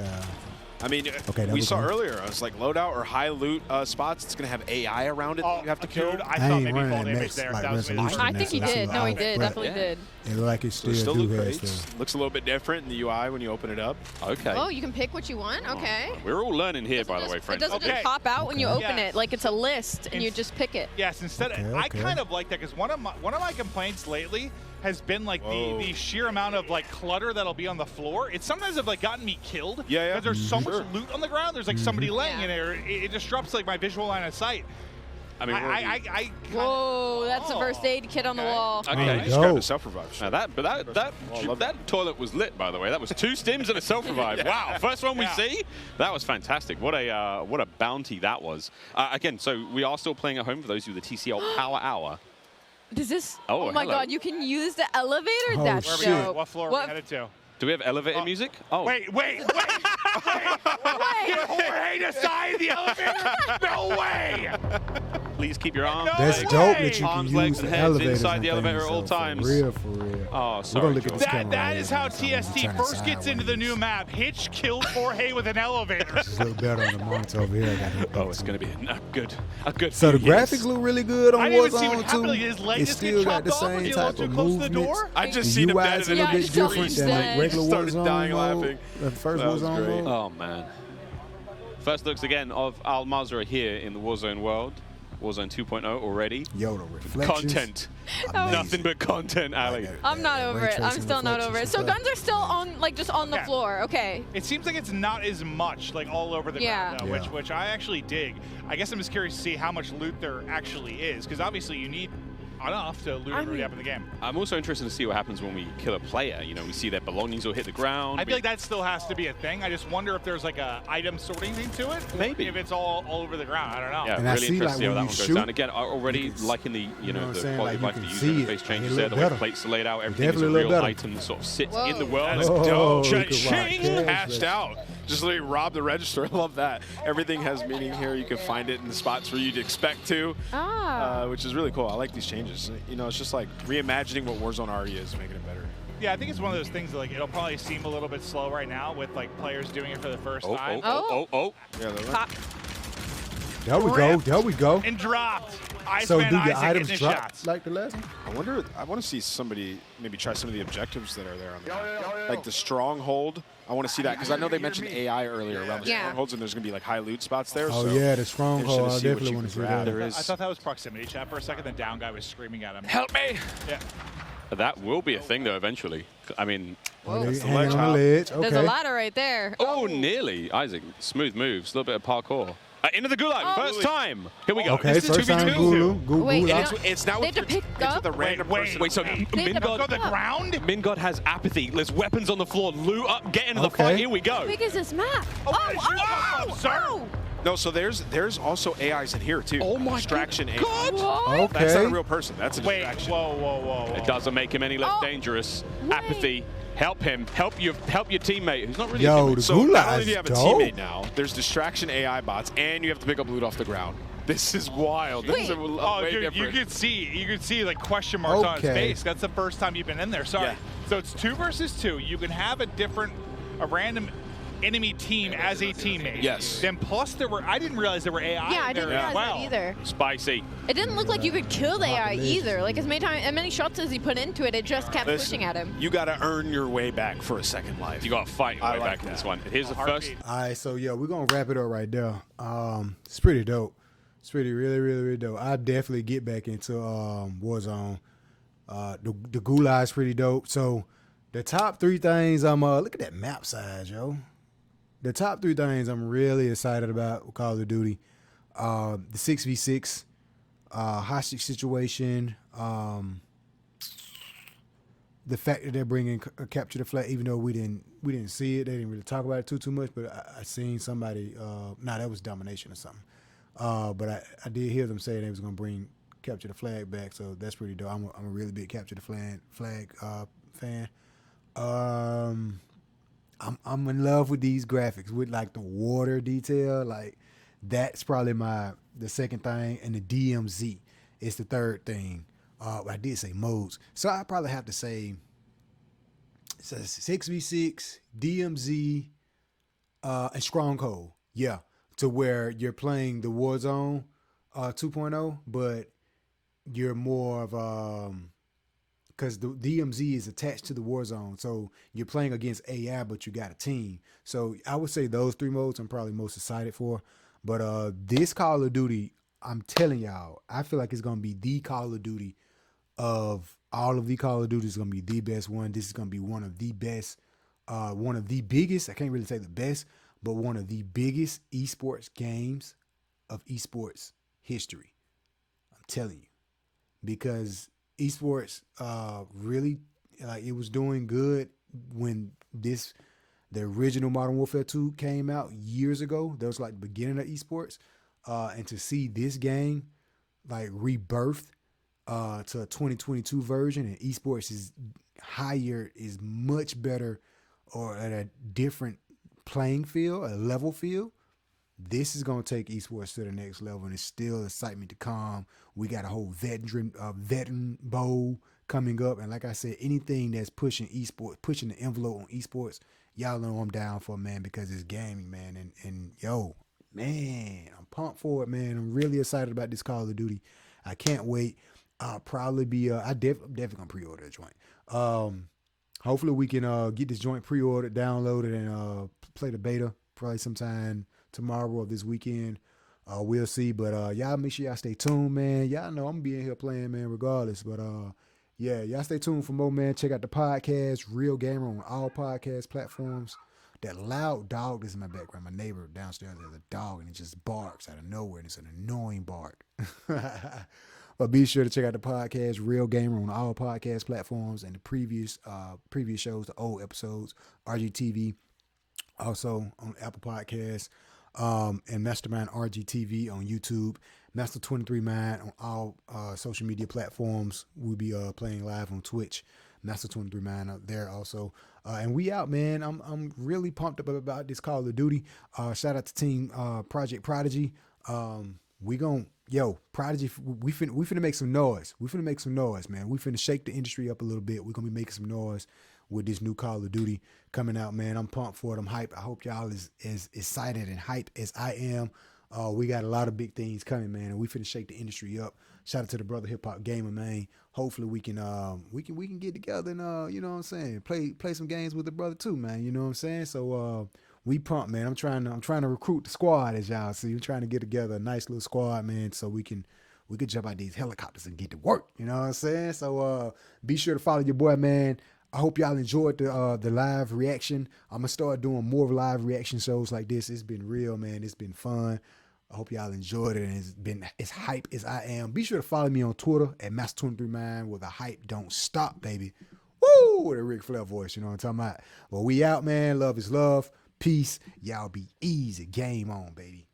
I mean, we saw earlier, it's like loadout or high loot spots. It's going to have AI around it that you have to kill. Dude, I thought maybe full damage there. I think he did. No, he did. Definitely did. It looked like it still looks a little bit different in the UI when you open it up. Okay. Oh, you can pick what you want? Okay. We're all learning here, by the way, friends. It doesn't just pop out when you open it. Like it's a list, and you just pick it. Yes, instead, I kind of like that, because one of my complaints lately has been like the sheer amount of like clutter that'll be on the floor. It sometimes have like gotten me killed. Yeah. Because there's so much loot on the ground. There's like somebody laying in there. It disrupts like my visual line of sight. I mean, whoa, that's a first aid kit on the wall. Okay, just grabbed a self-revive. Now that toilet was lit, by the way. That was 2 stims and a self-revive. Wow, first one we see. That was fantastic. What a bounty that was. Again, so we are still playing at home for those who do the TCL Power Hour. Does this? Oh my God! You can use the elevator. Oh, That's shit. dope. What floor are we headed to? Do we have elevator music? Oh. Wait. Get Jorge to sign the elevator? No way! Please keep your arms. That's dope that you can use and the heads elevators inside the elevator at all times. For real. Oh, sorry. We're gonna look at this camera that is how TST first gets into the new map. Hitch killed Jorge with an elevator. It's a little better on the monitor over here. It's going to be a good. So the graphics look really good on Warzone 2. Like his leg it still got the same type of movements. I just seen him dead a little bit different than regular Warzone mode. The first Warzone mode. Oh man. First looks again of Al Mazrah here in the Warzone world. Warzone 2.0 already. Yoda reflections. Content. Nothing but content, Ali. I'm not over it. I'm still not over it. So guns are still on, like just on the floor. Okay. It seems like it's not as much like all over the ground, though, which I actually dig. I guess I'm just curious to see how much loot there actually is, because obviously you need enough to loot everybody up in the game. I'm also interested to see what happens when we kill a player. You know, we see their belongings will hit the ground. I feel like that still has to be a thing. I just wonder if there's like a item sorting thing to it. Maybe. If it's all over the ground. I don't know. Yeah, and really interested to see how that one goes down. Again, already liking the the quality of life, the user interface changes there, the way the plates are laid out, everything is a real item sort of sits in the world. That's dope. Cha-ching! Hashed out. Just literally rob the register. I love that. Everything has meaning here. You can find it in the spots where you'd expect to, which is really cool. I like these changes. You know, it's just like reimagining what Warzone already is, making it better. Yeah, I think it's one of those things that, like, it'll probably seem a little bit slow right now with like players doing it for the first time. Yeah, Pop. There we go. And dropped. So do your items drop like the last one? I want to see somebody maybe try some of the objectives that are there on the map. Like the stronghold. I want to see that because I know they mentioned AI earlier around the strongholds, and there's going to be like high loot spots there. Oh, yeah, the stronghold. I definitely want to see that. I thought that was proximity chat for a second. The down guy was screaming at him. Help me! Yeah. That will be a thing, though, eventually. I mean, that's the ledge. On the ledge. Okay. There's a ladder right there. Oh, nearly. Isaac, smooth moves, a little bit of parkour. Into the gulag, first time. Here we go. Okay, first time Gulu. Wait, it's now with the random person. Wait, so Mingod has apathy. There's weapons on the floor. Loot up, get into the fight. Here we go. How big is this map? Sir. No, so there's also AIs in here too. Oh my distraction AI. Okay. That's not a real person. That's a distraction. Whoa. It doesn't make him any less dangerous. Apathy. Help him. Help your teammate who's not really a teammate. So not only do you have a teammate now, there's distraction AI bots, and you have to pick up loot off the ground. This is wild. This is way dude, different. you could see like question marks on his face. That's the first time you've been in there. Sorry. Yeah. So it's 2 versus 2. You can have a random enemy team as a teammate. Yes. Then plus I didn't realize there were AI. Yeah, I didn't realize that either. Spicy. It didn't look like you could kill the AI either. Like as many shots as he put into it, it just kept pushing at him. You got to earn your way back for a second life. You got to fight your way back in this one. Here's the first. All right, so yeah, we're gonna wrap it up right there. It's pretty dope. It's pretty really dope. I definitely get back into Warzone. The Gulag is pretty dope. So the top 3 things look at that map size, yo. The top 3 things I'm really excited about with Call of Duty. The 6v6 hostage situation. The fact that they're bringing capture the flag, even though we didn't see it, they didn't really talk about it too much. But I seen somebody. That was domination or something. But I did hear them say they was gonna bring capture the flag back, so that's pretty dope. I'm a really big capture the flag fan. I'm in love with these graphics with like the water detail. Like that's probably the second thing, and the DMZ is the third thing. I did say modes, so I probably have to say 6v6, DMZ, and Stronghold. Yeah, to where you're playing the Warzone 2.0, but you're more of because the DMZ is attached to the Warzone, so you're playing against AI, but you got a team. So I would say those 3 modes I'm probably most excited for. But this Call of Duty, I'm telling y'all, I feel like it's gonna be the Call of Duty of all of the Call of Duty. Is gonna be the best one. This is gonna be one of the best, one of the biggest. I can't really say the best, but one of the biggest esports games of esports history. I'm telling you, because esports really like it was doing good when the original Modern Warfare 2 came out years ago. That was like the beginning of esports, and to see this game like rebirthed to a 2022 version, and esports is much better, or at a different playing field, a level field. This is going to take esports to the next level, and it's still excitement to come. We got a whole veteran bowl coming up, and like I said, anything that's pushing esports, pushing the envelope on esports, y'all know I'm down for, man, because it's gaming, man, and yo, man, I'm pumped for it, man. I'm really excited about this Call of Duty. I can't wait. I'll probably be definitely gonna pre-order a joint. Hopefully we can get this joint pre-ordered, downloaded, and play the beta probably sometime tomorrow or this weekend. We'll see, but y'all make sure y'all stay tuned, man. Y'all know I'm gonna be in here playing, man, regardless. But yeah, y'all stay tuned for more, man. Check out the podcast, Real Gamer, on all podcast platforms. That loud dog is in my background. My neighbor downstairs has a dog, and it just barks out of nowhere, and it's an annoying bark. But be sure to check out the podcast, Real Gamer, on all podcast platforms, and the previous shows, the old episodes, RGTV, also on Apple Podcasts, and Mastermind RGTV on YouTube, Master 23 Mind on all social media platforms. We'll be playing live on Twitch, Master 23 Mind out there also. And we out, man. I'm really pumped up about this Call of Duty. Shout out to Team Project Prodigy. Prodigy, we finna make some noise. We finna make some noise, man. We finna shake the industry up a little bit. We're gonna be making some noise with this new Call of Duty coming out, man. I'm pumped for it. I'm hyped. I hope y'all is excited and hyped as I am. We got a lot of big things coming, man, and we finna shake the industry up. Shout out to the brother Hip Hop Gamer, man. Hopefully we can get together and you know what I'm saying, play some games with the brother too, man. You know what I'm saying? So we pumped, man. I'm trying to recruit the squad, as y'all see. We're trying to get together a nice little squad, man, so we could jump out these helicopters and get to work. You know what I'm saying? So be sure to follow your boy, man. I hope y'all enjoyed the live reaction. I'm gonna start doing more live reaction shows like this. It's been real, man. It's been fun. I hope y'all enjoyed it, and it's been as hype as I am. Be sure to follow me on Twitter at Master23Mind, where the hype don't stop, baby. Woo! With a Ric Flair voice, you know what I'm talking about. Well, we out, man. Love is love. Peace. Y'all be easy. Game on, baby.